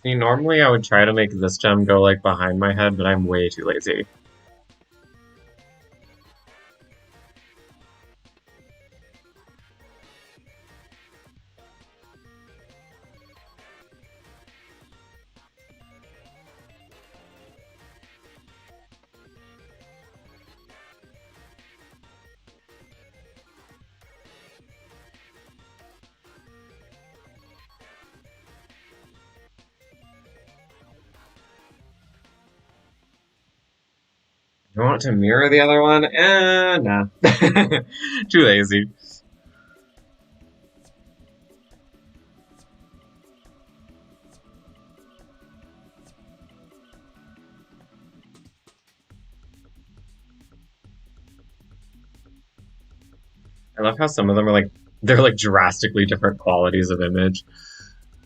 See, normally I would try to make this gem go, like, behind my head, but I'm way too lazy. You want to mirror the other one? Nah. Too lazy. I love how some of them are like, they're like drastically different qualities of image.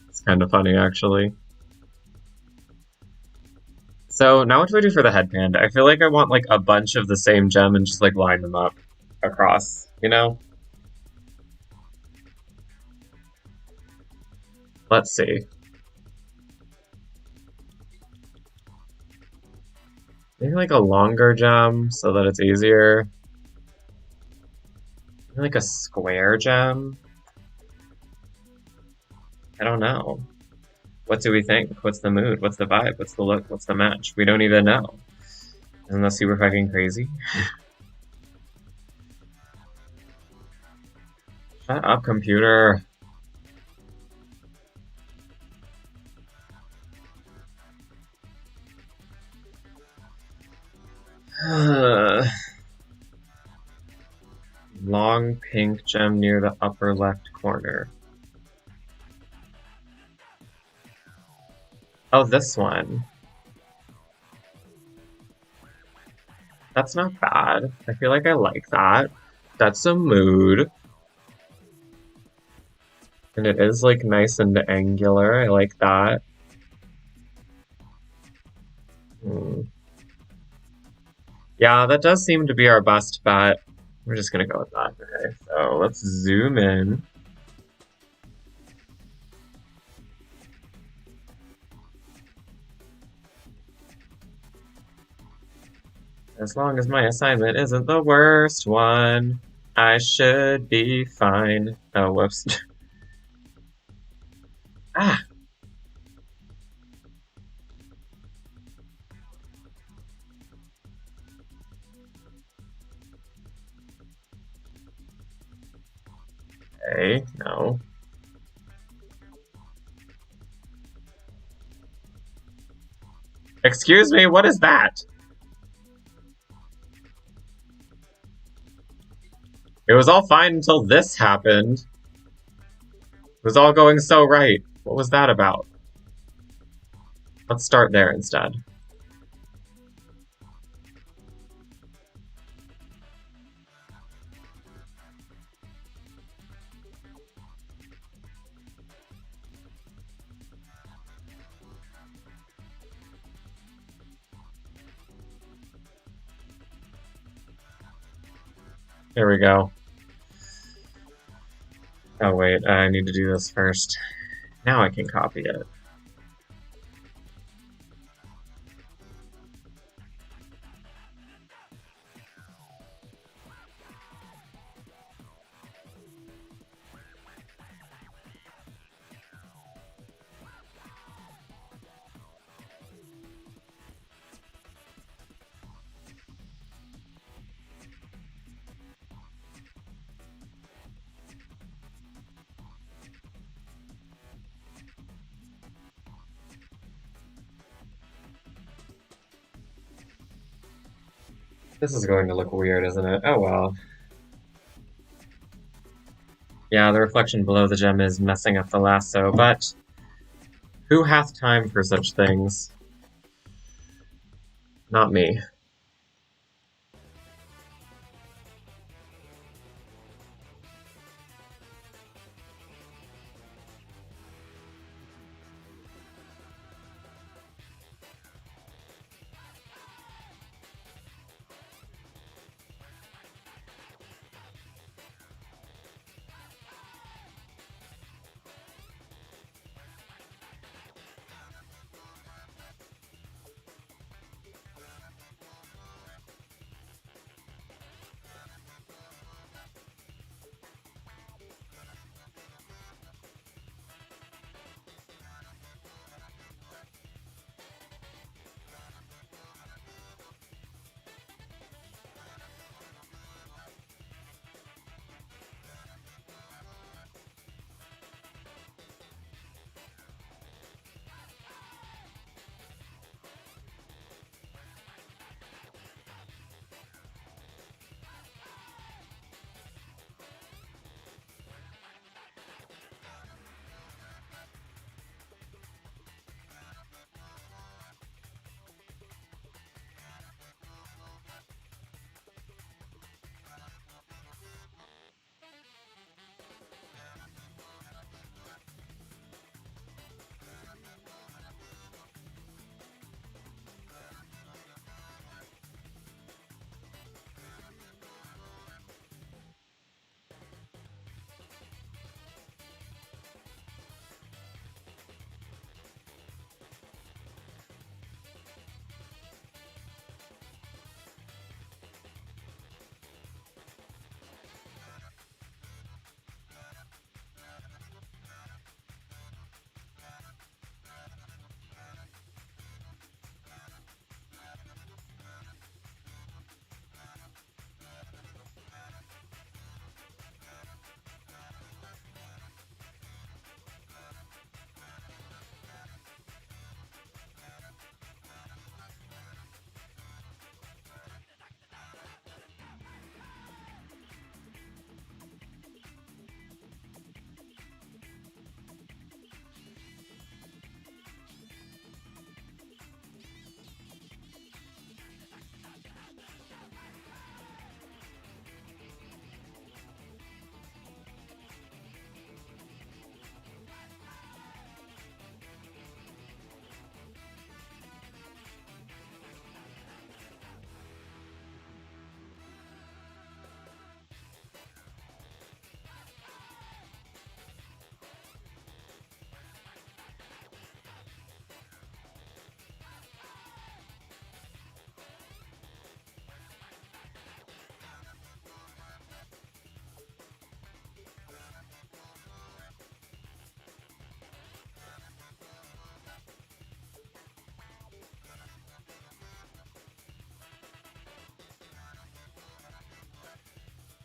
It's kind of funny, actually. So now what do I do for the headband? I feel like I want like a bunch of the same gem and just like line them up across, you know? Let's see. Maybe like a longer gem so that it's easier. Maybe like a square gem. I don't know. What do we think? What's the mood? What's the vibe? What's the look? What's the match? We don't even know. Isn't that super fucking crazy? Shut up, computer. Long pink gem near the upper left corner. Oh, this one. That's not bad. I feel like I like that. That's a mood. And it is like nice and angular. I like that. Hmm. Yeah, that does seem to be our best bet. We're just gonna go with that. Okay, so let's zoom in. As long as my assignment isn't the worst one, I should be fine. Oh, whoops. Ah! Okay, no. Excuse me, what is that? It was all fine until this happened. It was all going so right. What was that about? Let's start there instead. Here we go. Oh wait, I need to do this first. Now I can copy it. This is going to look weird, isn't it? Oh well. Yeah, the reflection below the gem is messing up the lasso, but who hath time for such things? Not me.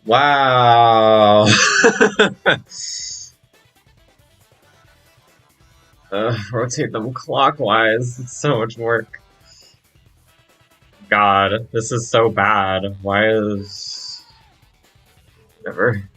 Wow. Rotate them clockwise. It's so much work. God, this is so bad. Why is... Never.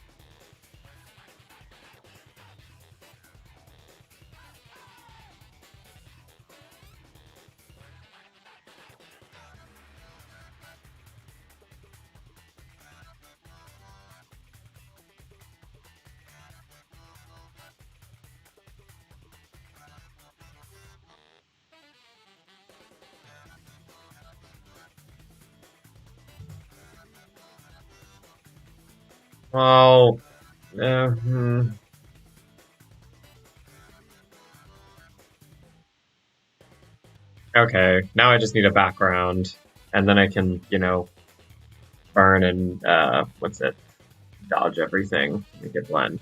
Well, hmm. Okay, now I just need a background, and then I can, burn and, what's it? Dodge everything. Make it blend.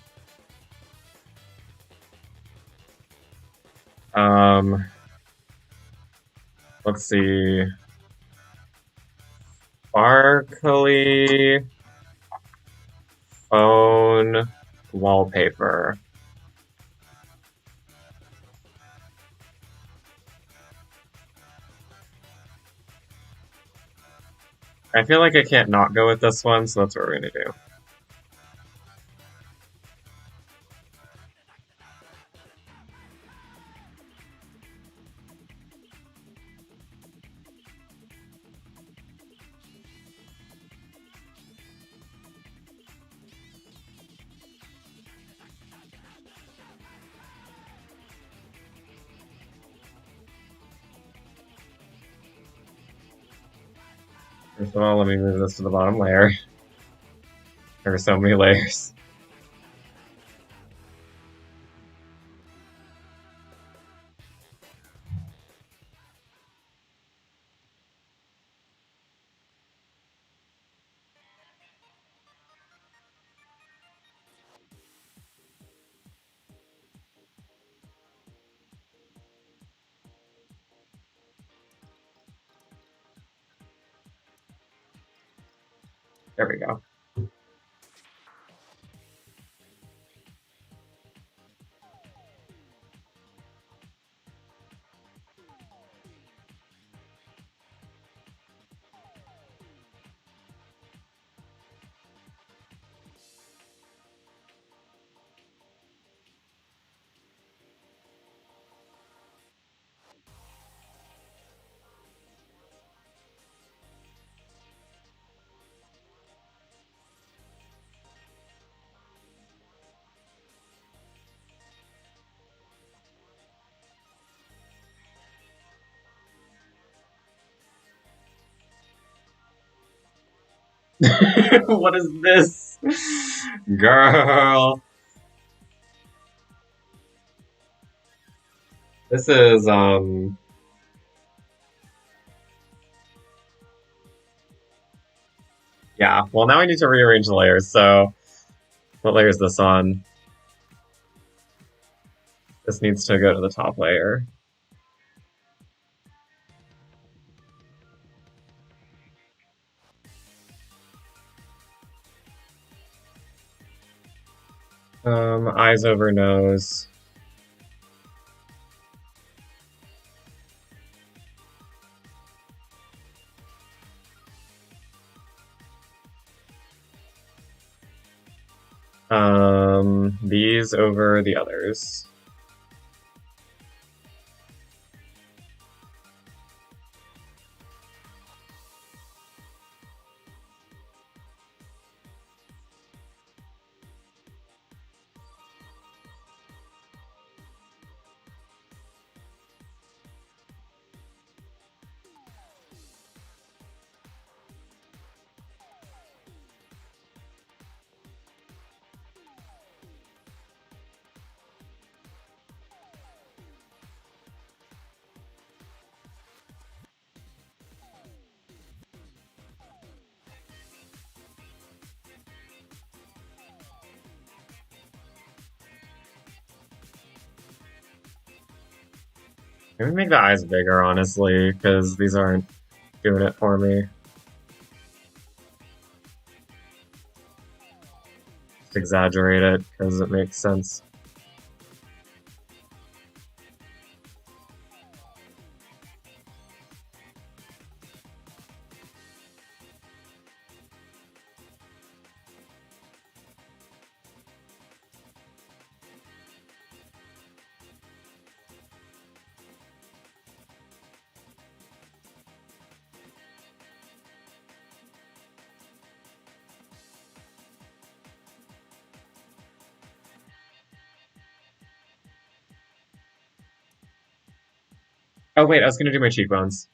Um, let's see. Sparkly phone wallpaper. I feel like I can't not go with this one, so that's what we're gonna do. First of all, let me move this to the bottom layer. There are so many layers. There we go. What is this? Girl. This is, yeah, well now I need to rearrange the layers, so what layer is this on? This needs to go to the top layer. Eyes over nose. These over the others. Maybe make the eyes bigger, honestly, because these aren't doing it for me. exaggerate it because it makes sense. Oh wait, I was gonna do my cheekbones.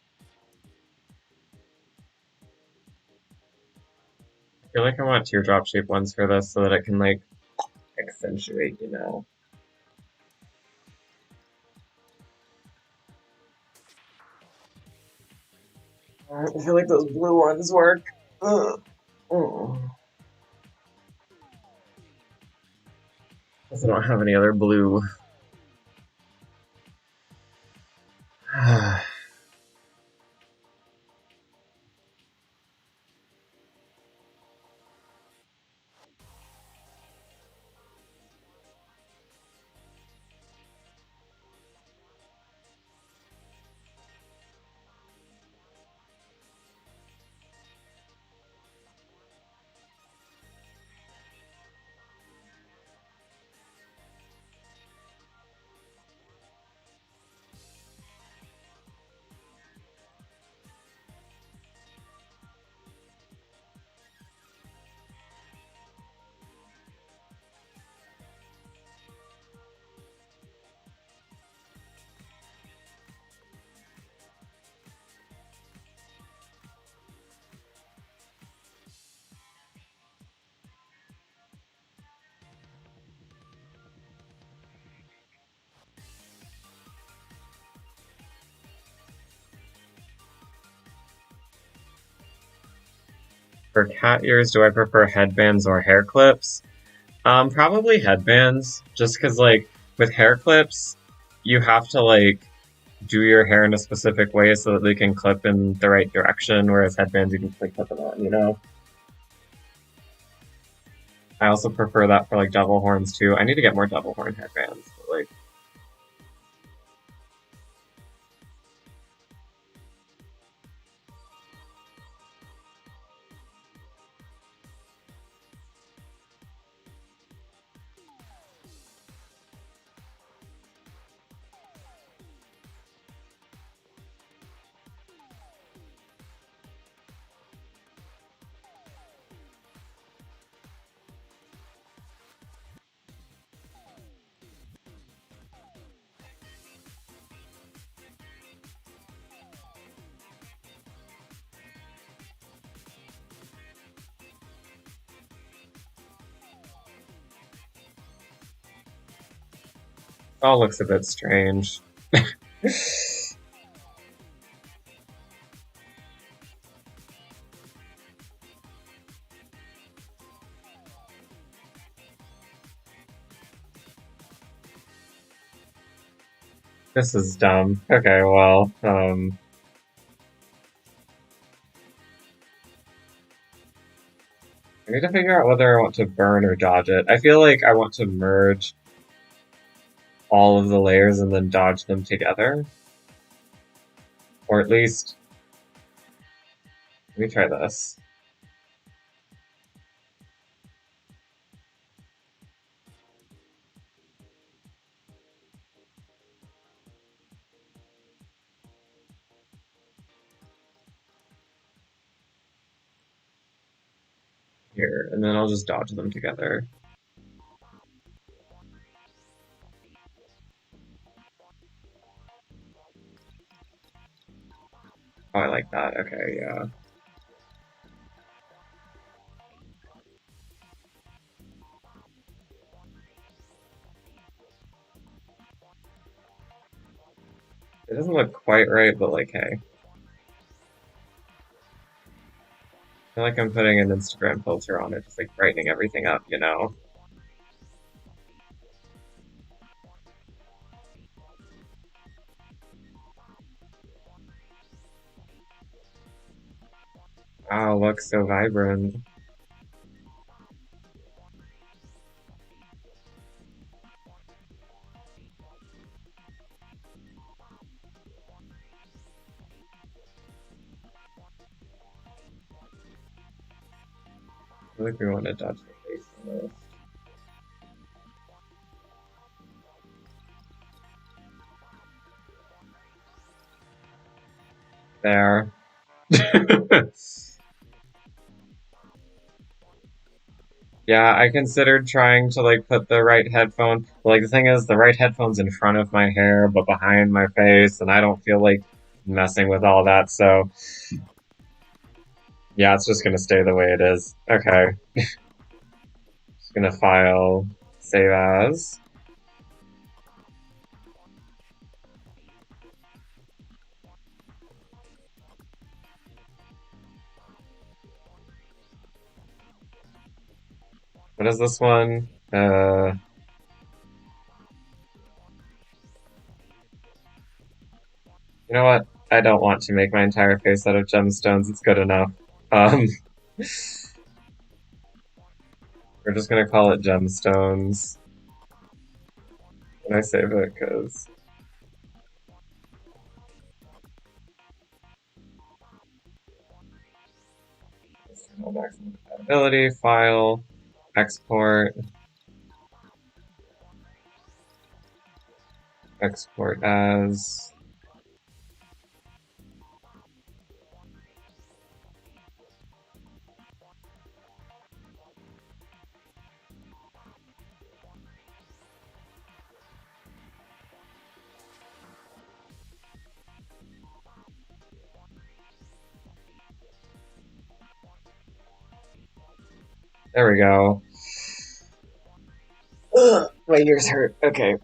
I feel like I want teardrop shaped ones for this so that it can like accentuate, you know. I feel like those blue ones work. Ugh. Oh. Guess I don't have any other blue. For cat ears, do I prefer headbands or hair clips? Probably headbands, just because like with hair clips, you have to like do your hair in a specific way so that they can clip in the right direction, whereas headbands you can just like clip them on, you know? I also prefer that for like devil horns too. I need to get more devil horn headbands, but like it all looks a bit strange. This is dumb. Okay, well, I need to figure out whether I want to burn or dodge it. I feel like I want to merge all of the layers and then dodge them together. Or at least, let me try this. Here, and then I'll just dodge them together. Oh, I like that. Okay, yeah. It doesn't look quite right, but like, hey. I feel like I'm putting an Instagram filter on it, just like brightening everything up, you know? Wow, looks so vibrant. I feel like we want to dodge the face on this. There. Yeah, I considered trying to like put the right headphone. Like the thing is, the right headphone's in front of my hair, but behind my face, and I don't feel like messing with all that. So yeah, it's just gonna stay the way it is. Okay, just gonna file, save as. What is this one? You know what? I don't want to make my entire face out of gemstones. It's good enough. Um, we're just gonna call it gemstones when I save it, because maximum compatibility, file, export, export as. There we go. Ugh, my ears hurt. Okay.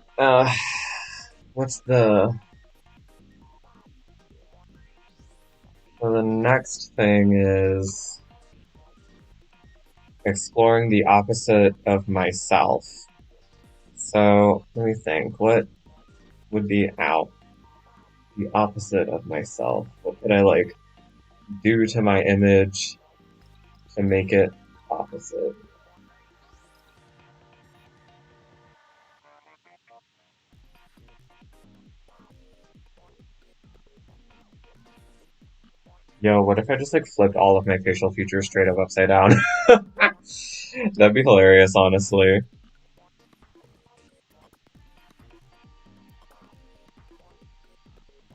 What's the... So the next thing is exploring the opposite of myself. So let me think. What would be out? The opposite of myself. What could I like do to my image to make it opposite? Yo, what if I just like flipped all of my facial features straight up upside down? That'd be hilarious, honestly.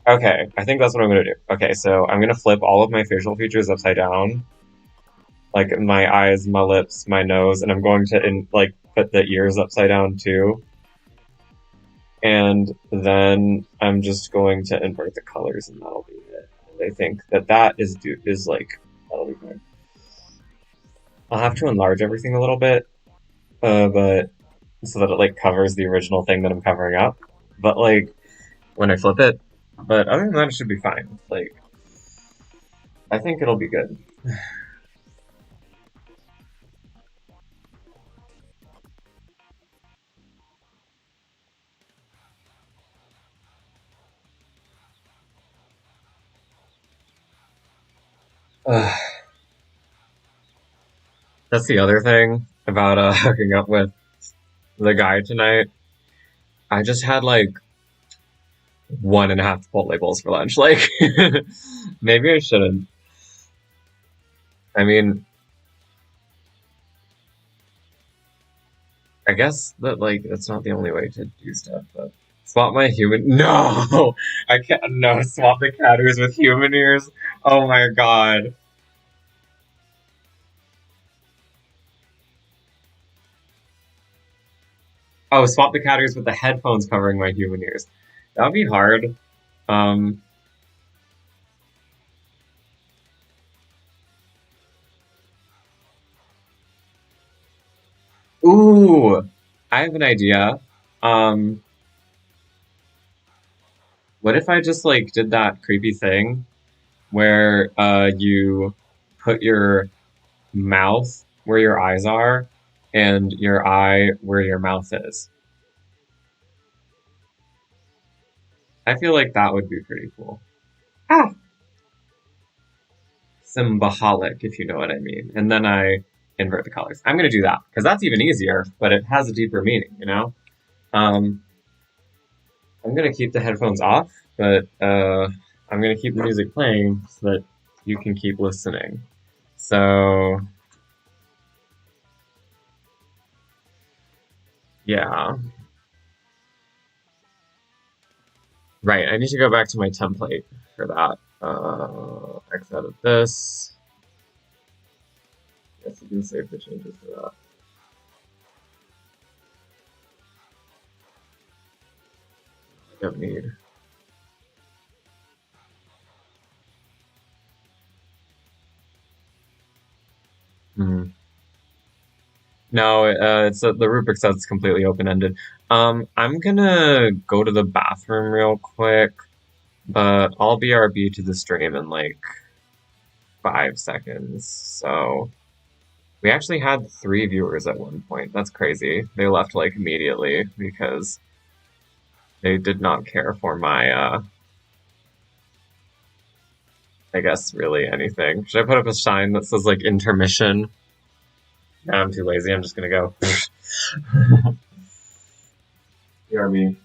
Okay, I think that's what I'm gonna do. Okay, so I'm gonna flip all of my facial features upside down, like my eyes, my lips, my nose, and I'm going to like put the ears upside down too. And then I'm just going to invert the colors, and that'll be it. And I think that that is like that'll be fine. I'll have to enlarge everything a little bit, but so that it like covers the original thing that I'm covering up. But like when I flip it, but other than that, it should be fine. Like I think it'll be good. That's the other thing about hooking up with the guy tonight. I just had like 1.5 Chipotle bowls for lunch. Like, maybe I shouldn't. I mean, I guess that like that's not the only way to do stuff. But swap my human. No, I can't. No, swap the cat ears with human ears. Oh my god. Oh, swap the cat ears with the headphones covering my human ears. That would be hard. Um. Ooh, I have an idea. Um. What if I just like did that creepy thing where you put your mouth where your eyes are and your eye where your mouth is? I feel like that would be pretty cool. Ah, symbolic, if you know what I mean. And then I invert the colors. I'm gonna do that because that's even easier, but it has a deeper meaning, you know. Um, I'm gonna keep the headphones off, but I'm gonna keep the music playing so that you can keep listening. So Yeah. Right, I need to go back to my template for that. X out of this. Yes, you can save the changes for that. I don't need. Hmm. No, the rubric says it's completely open-ended. I'm gonna go to the bathroom real quick, but I'll BRB to the stream in like 5 seconds. So we actually had 3 viewers at one point. That's crazy. They left like immediately because they did not care for my I guess really anything. Should I put up a sign that says like intermission? Nah, I'm too lazy. I'm just gonna go. BRB.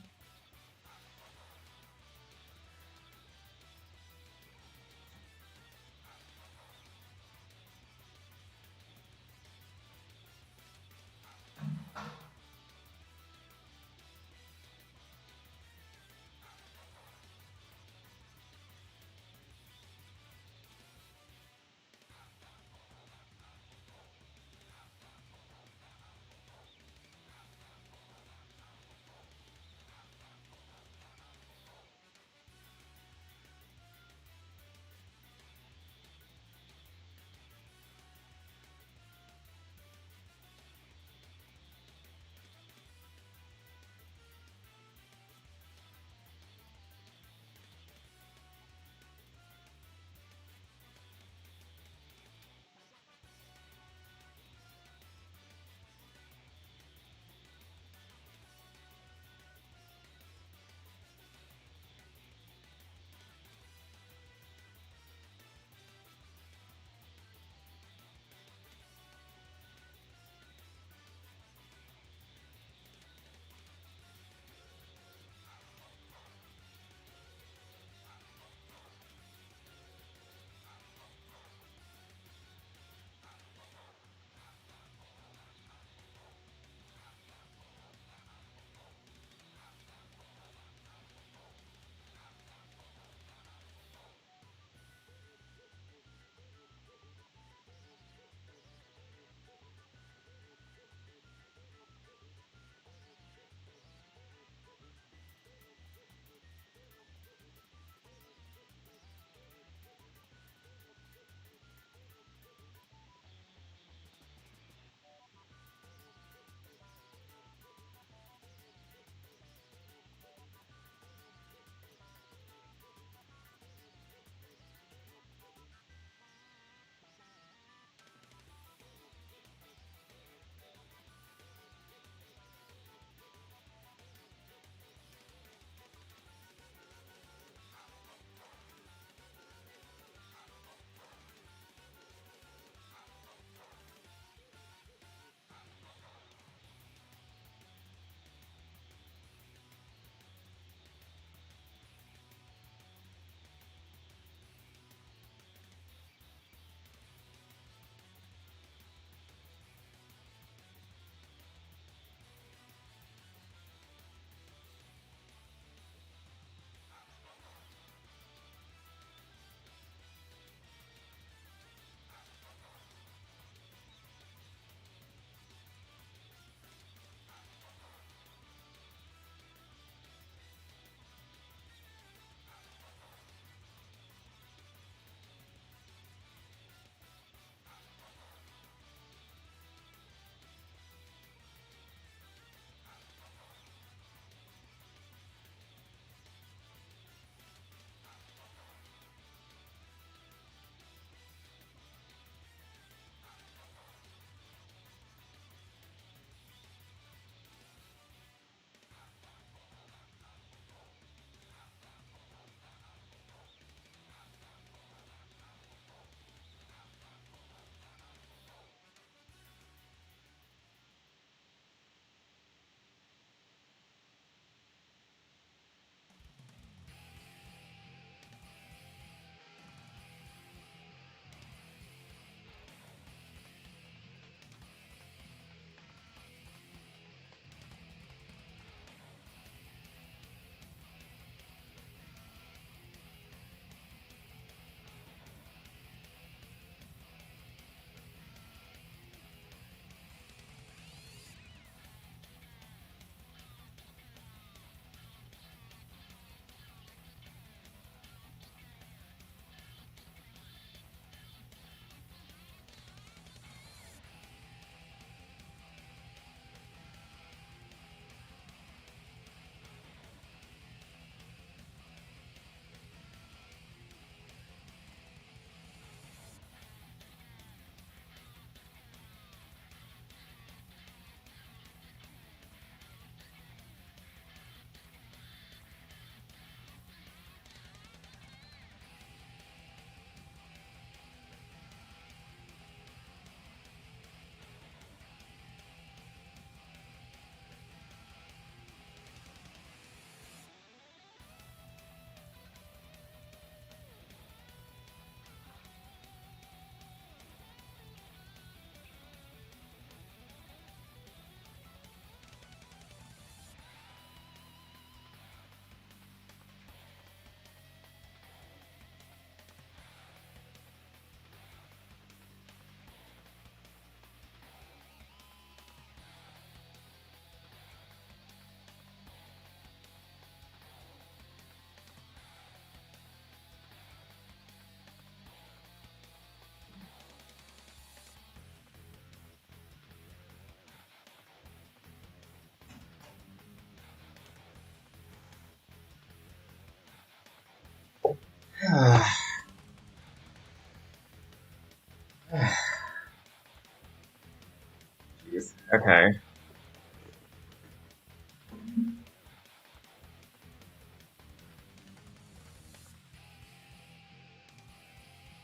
Jeez. Okay.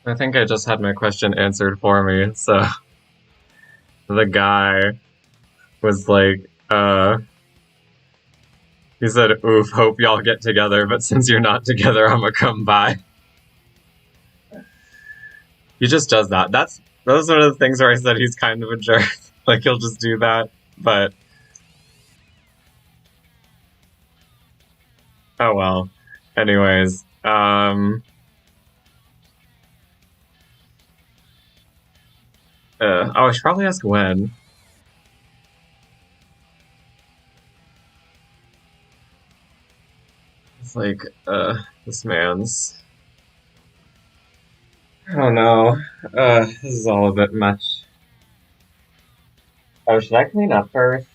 I think I just had my question answered for me. So the guy was like, he said, oof, hope y'all get together, but since you're not together, I'm gonna come by. He just does that. That was one of the things where I said he's kind of a jerk. Like he'll just do that. But oh well. Anyways, I should probably ask when. It's like, this man's. I don't know. This is all a bit much. Oh, should I clean up first?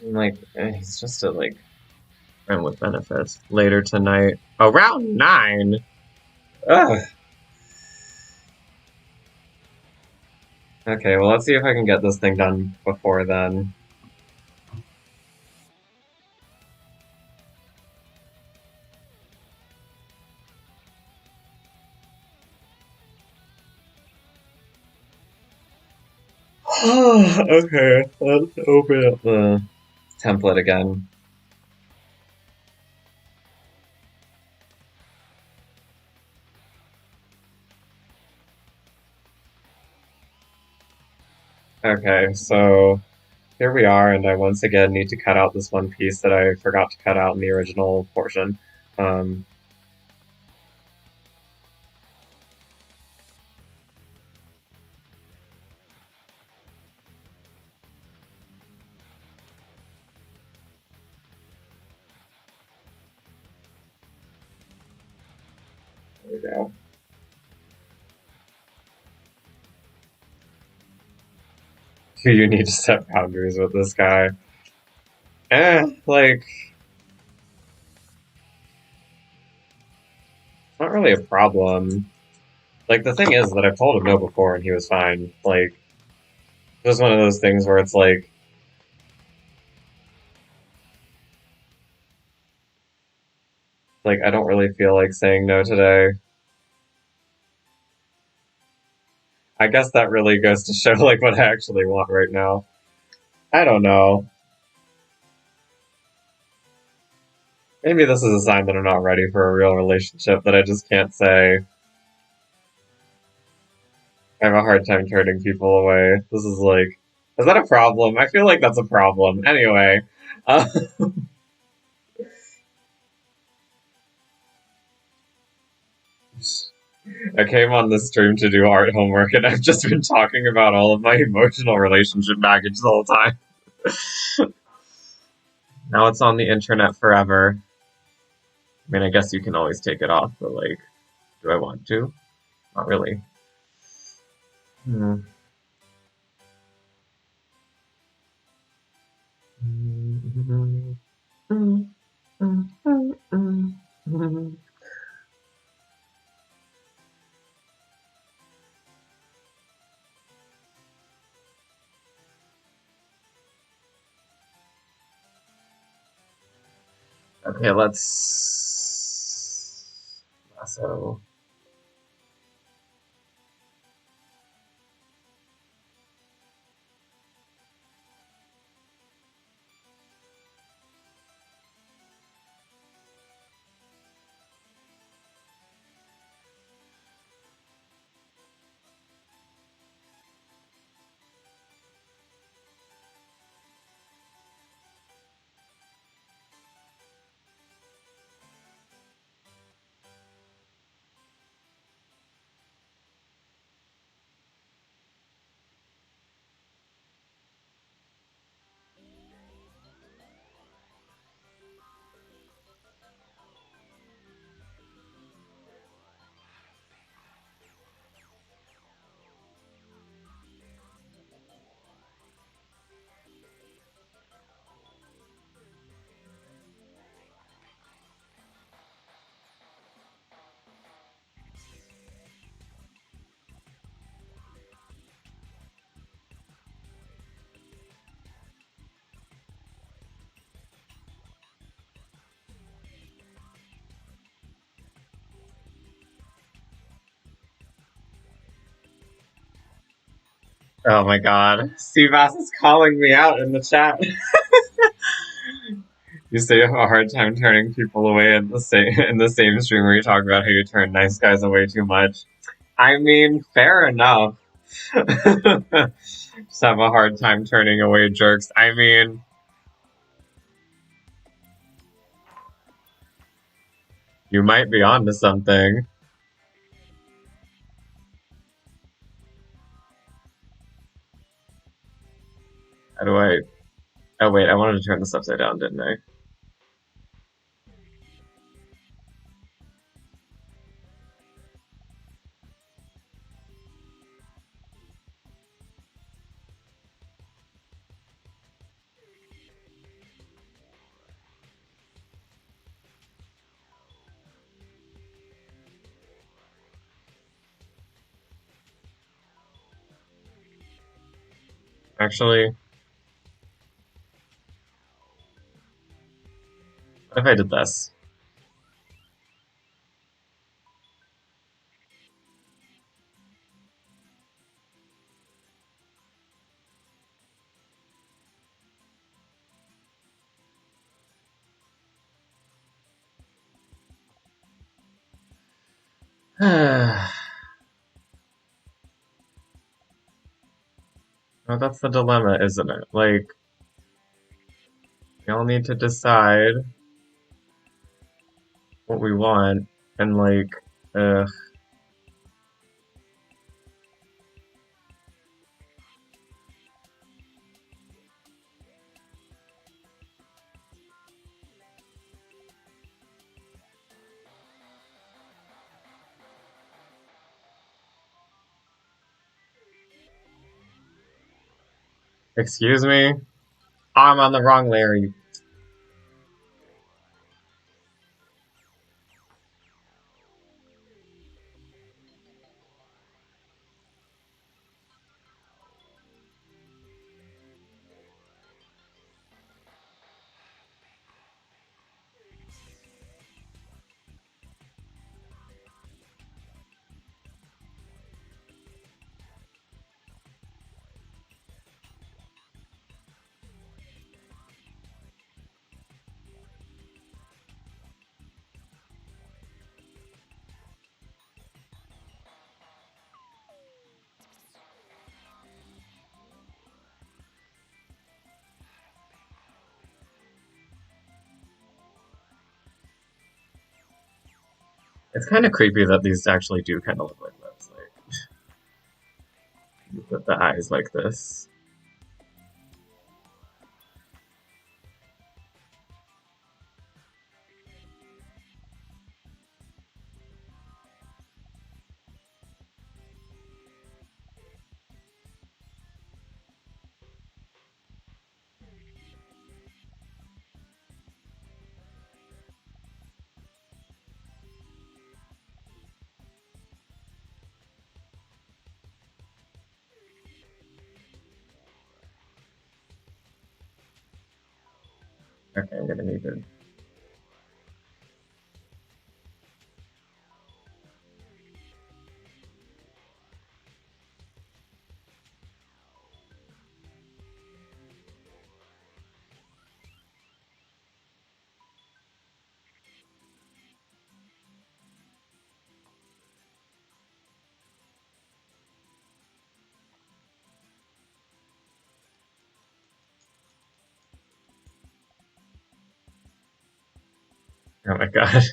Like, he's just a, like, friend with benefits. Later tonight. Around 9? Ugh. Okay, well, let's see if I can get this thing done before then. Okay, let's open up the template again. Okay, so here we are, and I once again need to cut out this one piece that I forgot to cut out in the original portion. Um, there we go. Do you need to set boundaries with this guy? Like, it's not really a problem. Like, the thing is that I've told him no before and he was fine. Like, it was one of those things where it's like, I don't really feel like saying no today. I guess that really goes to show, like, what I actually want right now. I don't know. Maybe this is a sign that I'm not ready for a real relationship, that I just can't say. I have a hard time turning people away. This is like, is that a problem? I feel like that's a problem. Anyway, uh, I came on this stream to do art homework, and I've just been talking about all of my emotional relationship baggage the whole time. Now it's on the internet forever. I mean, I guess you can always take it off, but like, do I want to? Not really. Hmm. Okay, let's lasso. Oh my god. Seabass is calling me out in the chat. You say you have a hard time turning people away in the same stream where you talk about how you turn nice guys away too much. I mean, fair enough. Just have a hard time turning away jerks. I mean, you might be onto something. How do I... Oh wait, I wanted to turn this upside down, didn't I? Actually, what if I did this? Well, that's the dilemma, isn't it? Like, we all need to decide what we want, and like, uh, excuse me? I'm on the wrong Larry. It's kind of creepy that these actually do kind of look like this. Like, you put the eyes like this. Okay, I'm gonna need to... Oh my god.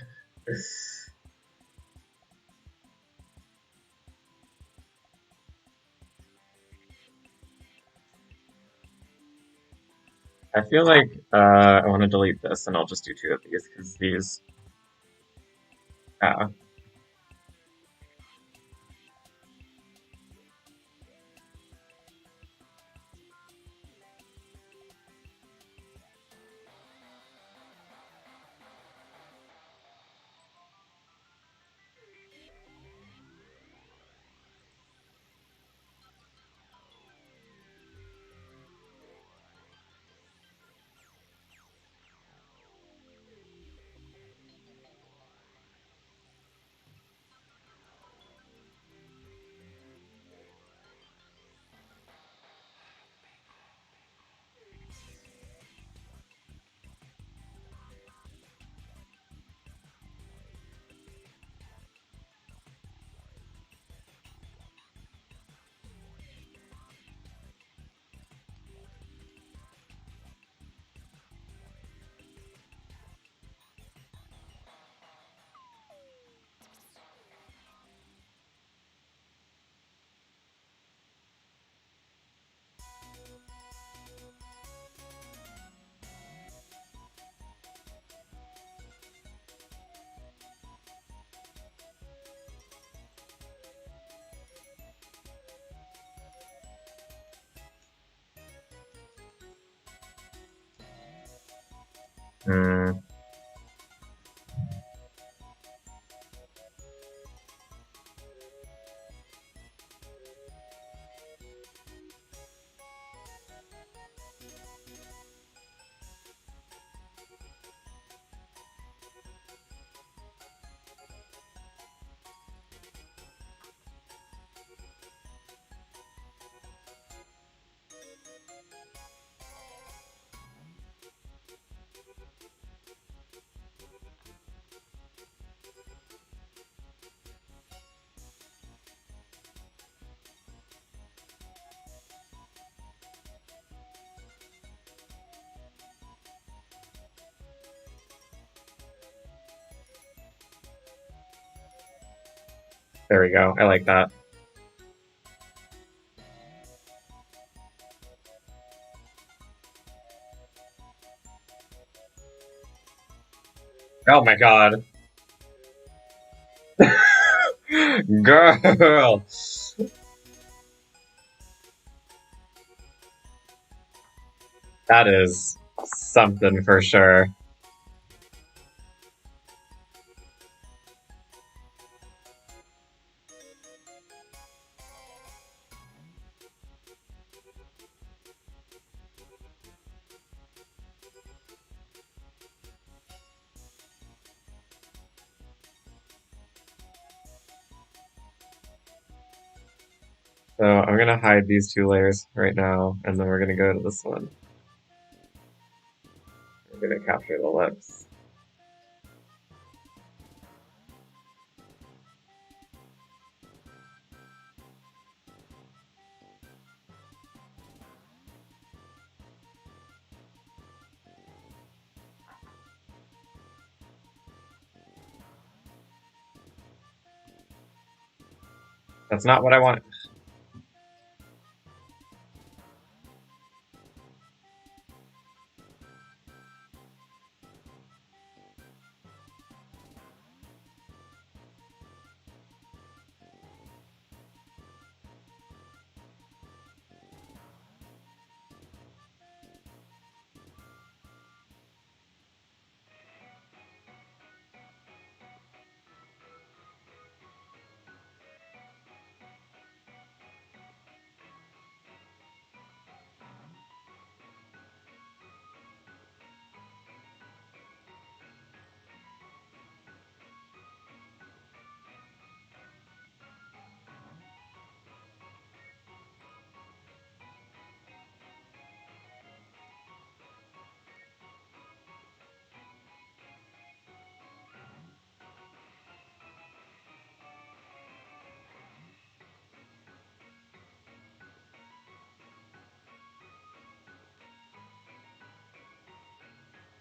I feel like I want to delete this, and I'll just do two of these, because these... Uh, Hmm. There we go. I like that. Oh my god. Girl! That is something for sure. So I'm gonna hide these two layers right now, and then we're gonna go to this one. We're gonna capture the lips. That's not what I want.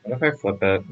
What if I flip it?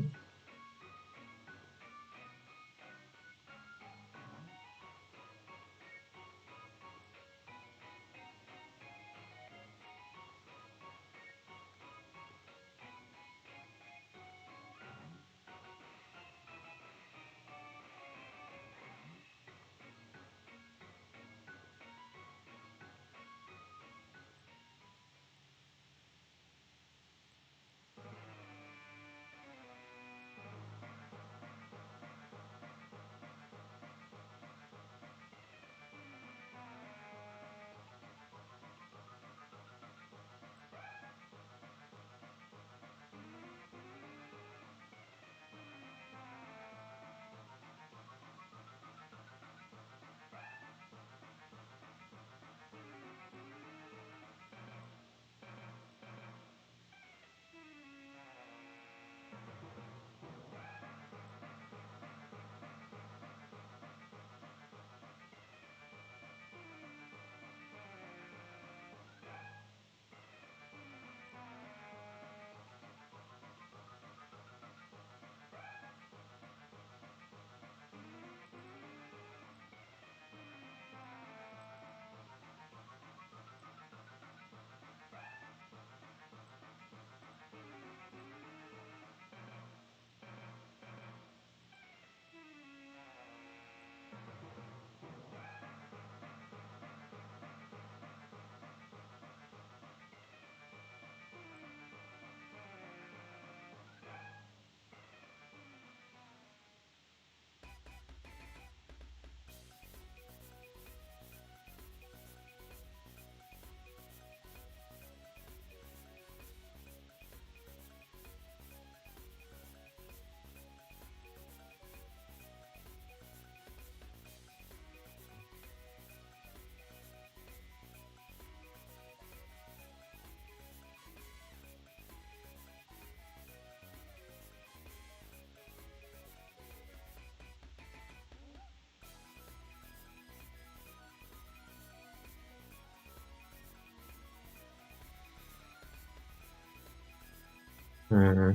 Hmm.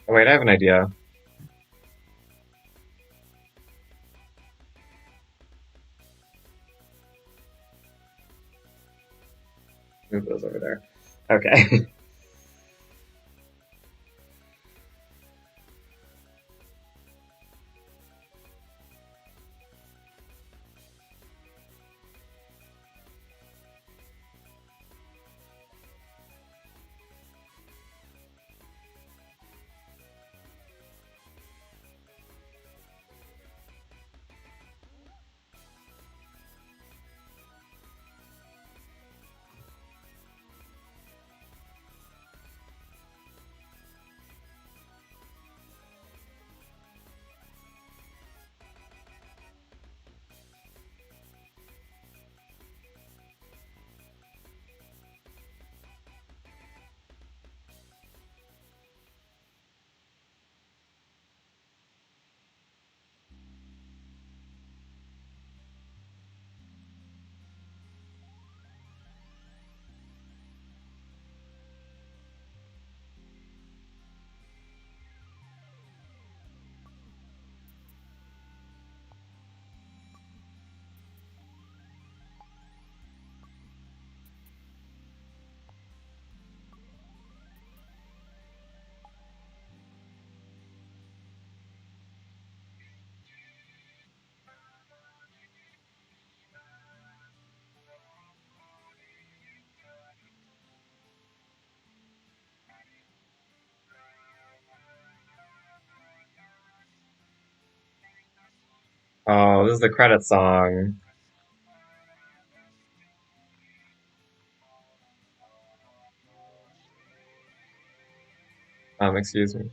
Oh, wait, I have an idea. Move those over there. Okay. Oh, this is the credit song. Excuse me.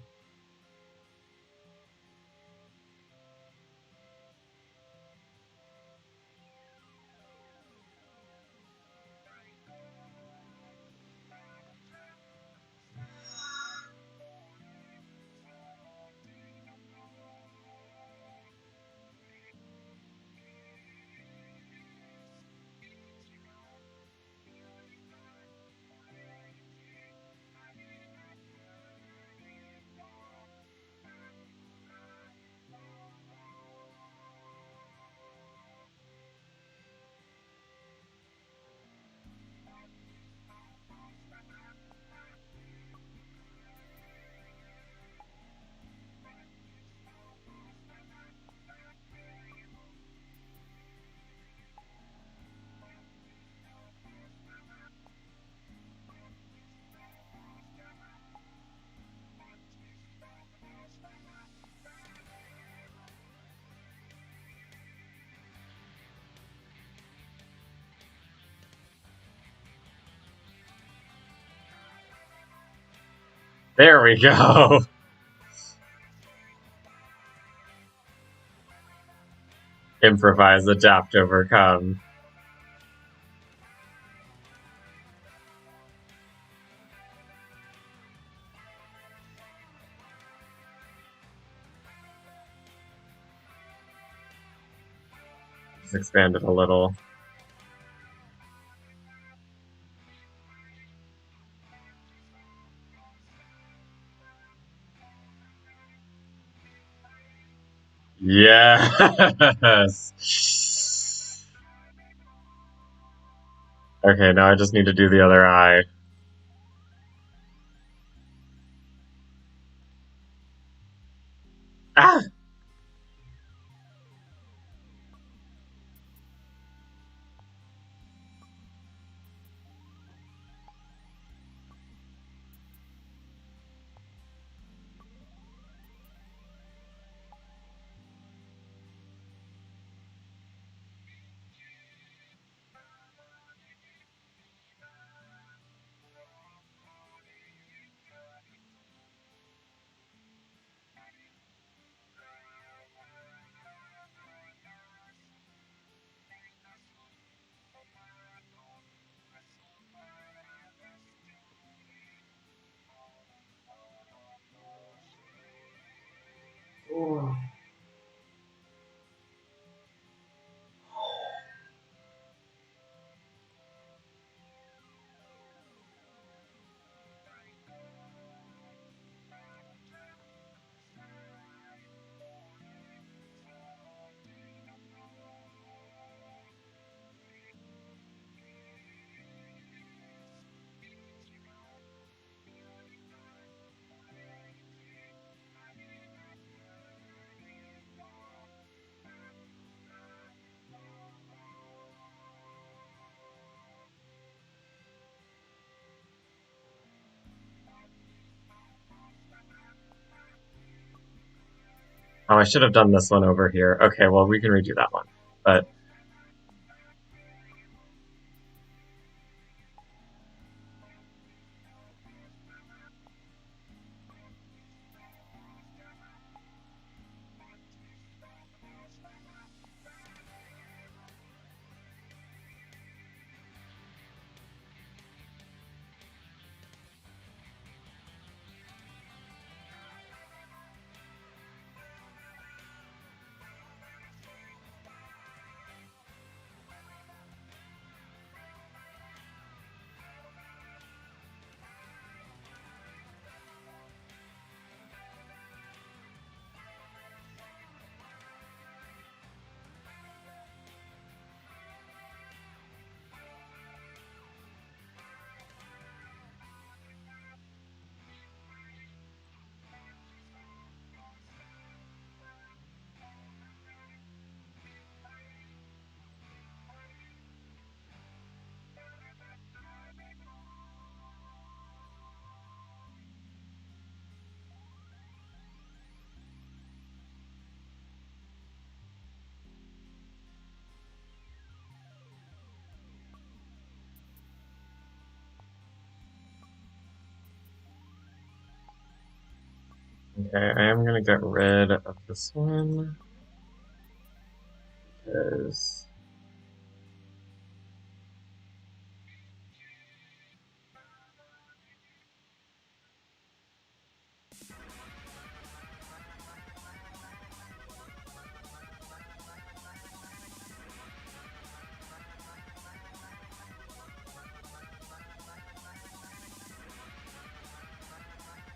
There we go. Improvise, adapt, overcome. Just expand it a little. Yes. Okay, now I just need to do the other eye. Ah! Oh, I should have done this one over here. Okay, well, we can redo that one. But okay, I am gonna get rid of this one because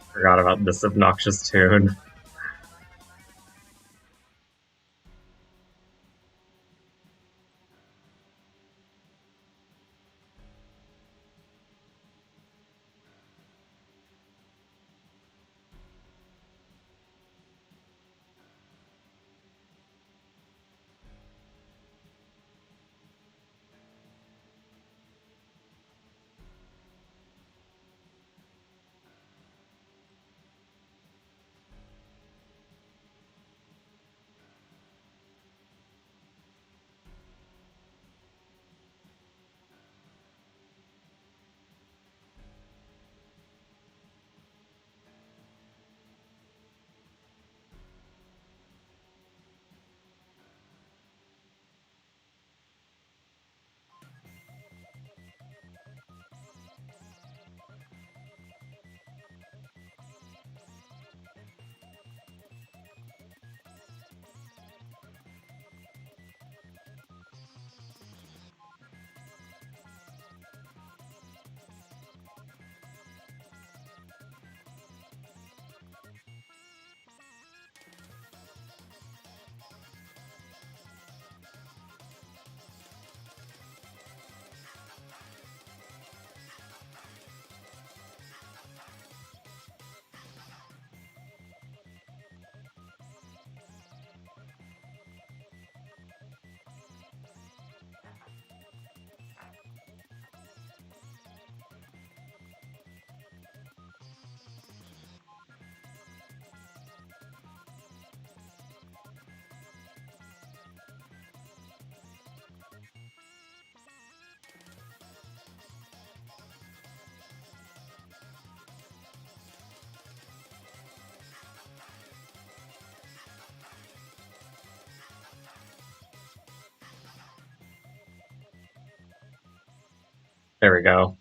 I forgot about this obnoxious tune. There we go.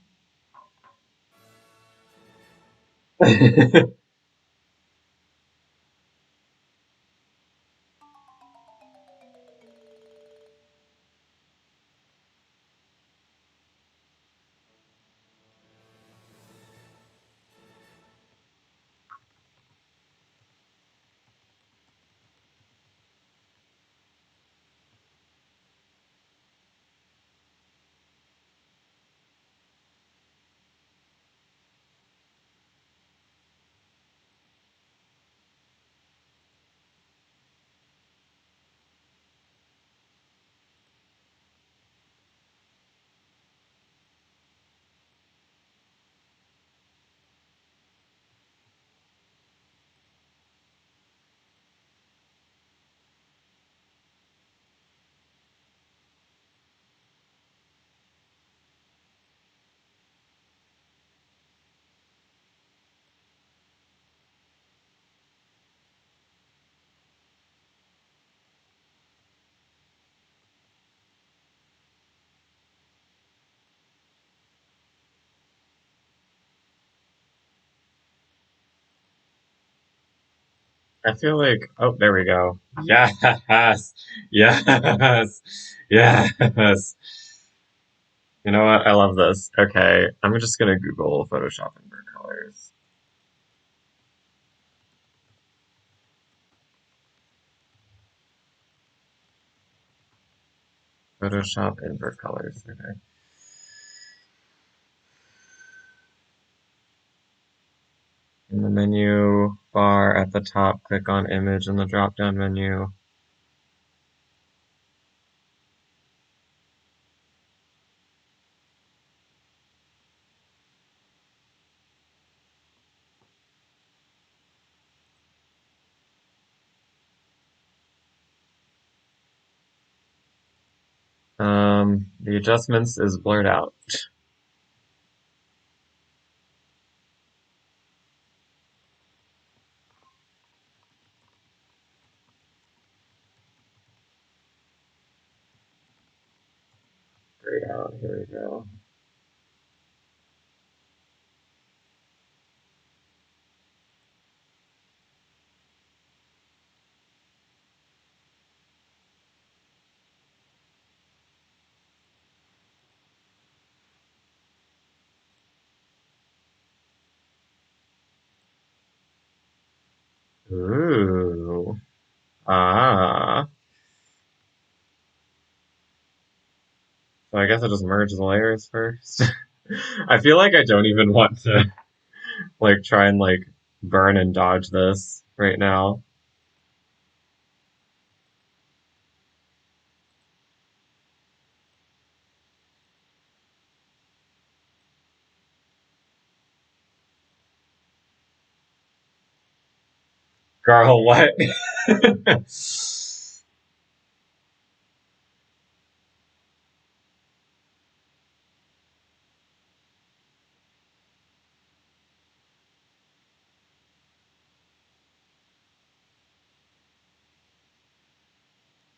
I feel like, oh, there we go. Yes, yes, yes. You know what? I love this. Okay, I'm just gonna Google Photoshop invert colors. Photoshop invert colors. Okay. In the menu bar at the top, click on image in the drop down menu. The adjustments is blurred out. Blurred out. Here we go. Ooh. Ah. So I guess I just merge the layers first. I feel like I don't even want to like try and like burn and dodge this right now. Girl, what?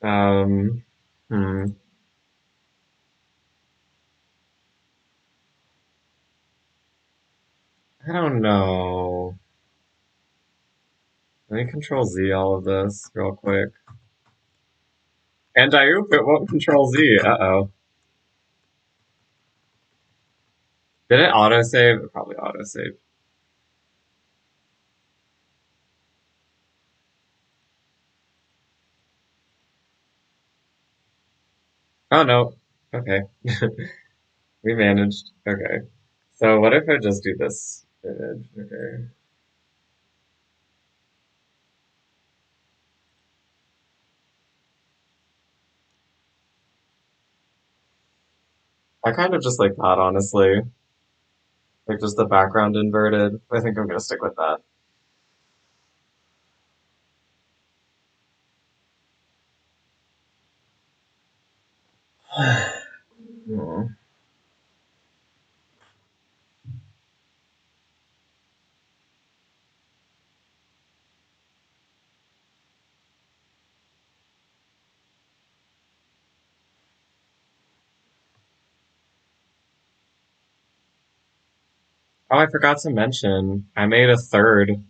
um, hmm. I don't know. Let me control Z all of this real quick. And I oop, it won't control Z. Uh-oh. Did it autosave? It probably autosaved. Oh no. Okay. We managed. Okay. So what if I just do this image? Okay. I kind of just like that, honestly. Like just the background inverted. I think I'm gonna stick with that. Hmm. Oh, I forgot to mention, I made a third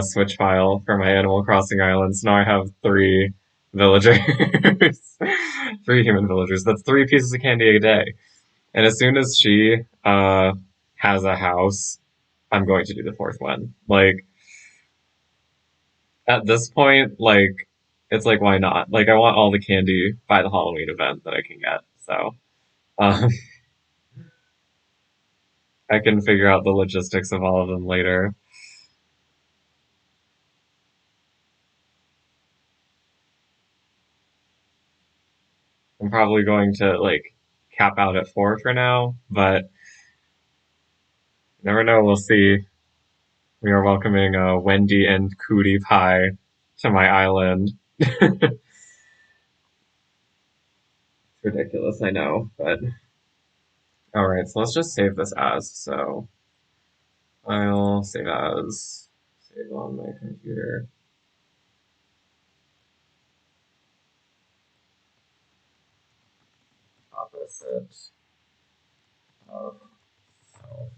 switch file for my Animal Crossing islands. Now I have three villagers, three human villagers. That's three pieces of candy a day. And as soon as she has a house, I'm going to do the fourth one. Like at this point, like it's like why not? Like I want all the candy by the Halloween event that I can get. So um, I can figure out the logistics of all of them later. I'm probably going to like cap out at four for now, but never know. We'll see. We are welcoming Wendy and Cootie Pie to my island. It's ridiculous, I know, but all right. So let's just save this as. So I'll save as, save on my computer. Opposite of self.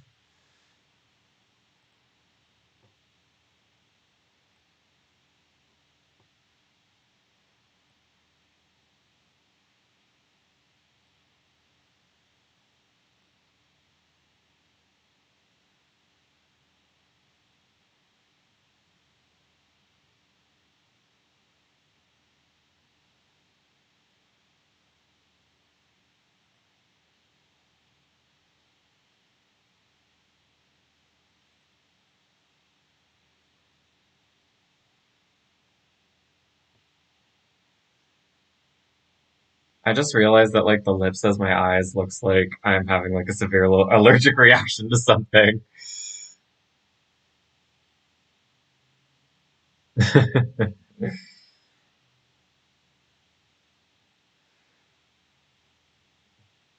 I just realized that like the lips as my eyes looks like I'm having like a severe allergic reaction to something.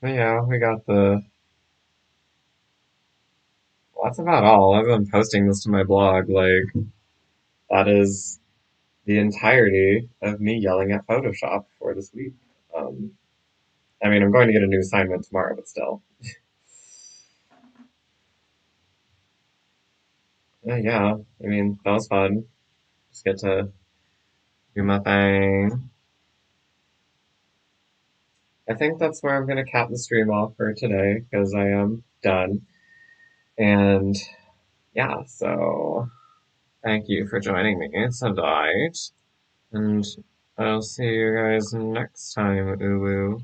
But yeah, we got well, that's about all. Other than posting this to my blog, like that is the entirety of me yelling at Photoshop for this week. Um, I mean, I'm going to get a new assignment tomorrow, but still. Yeah, I mean, that was fun. Just get to do my thing. I think that's where I'm going to cap the stream off for today because I am done. And yeah, so thank you for joining me tonight. And I'll see you guys next time, Uwu.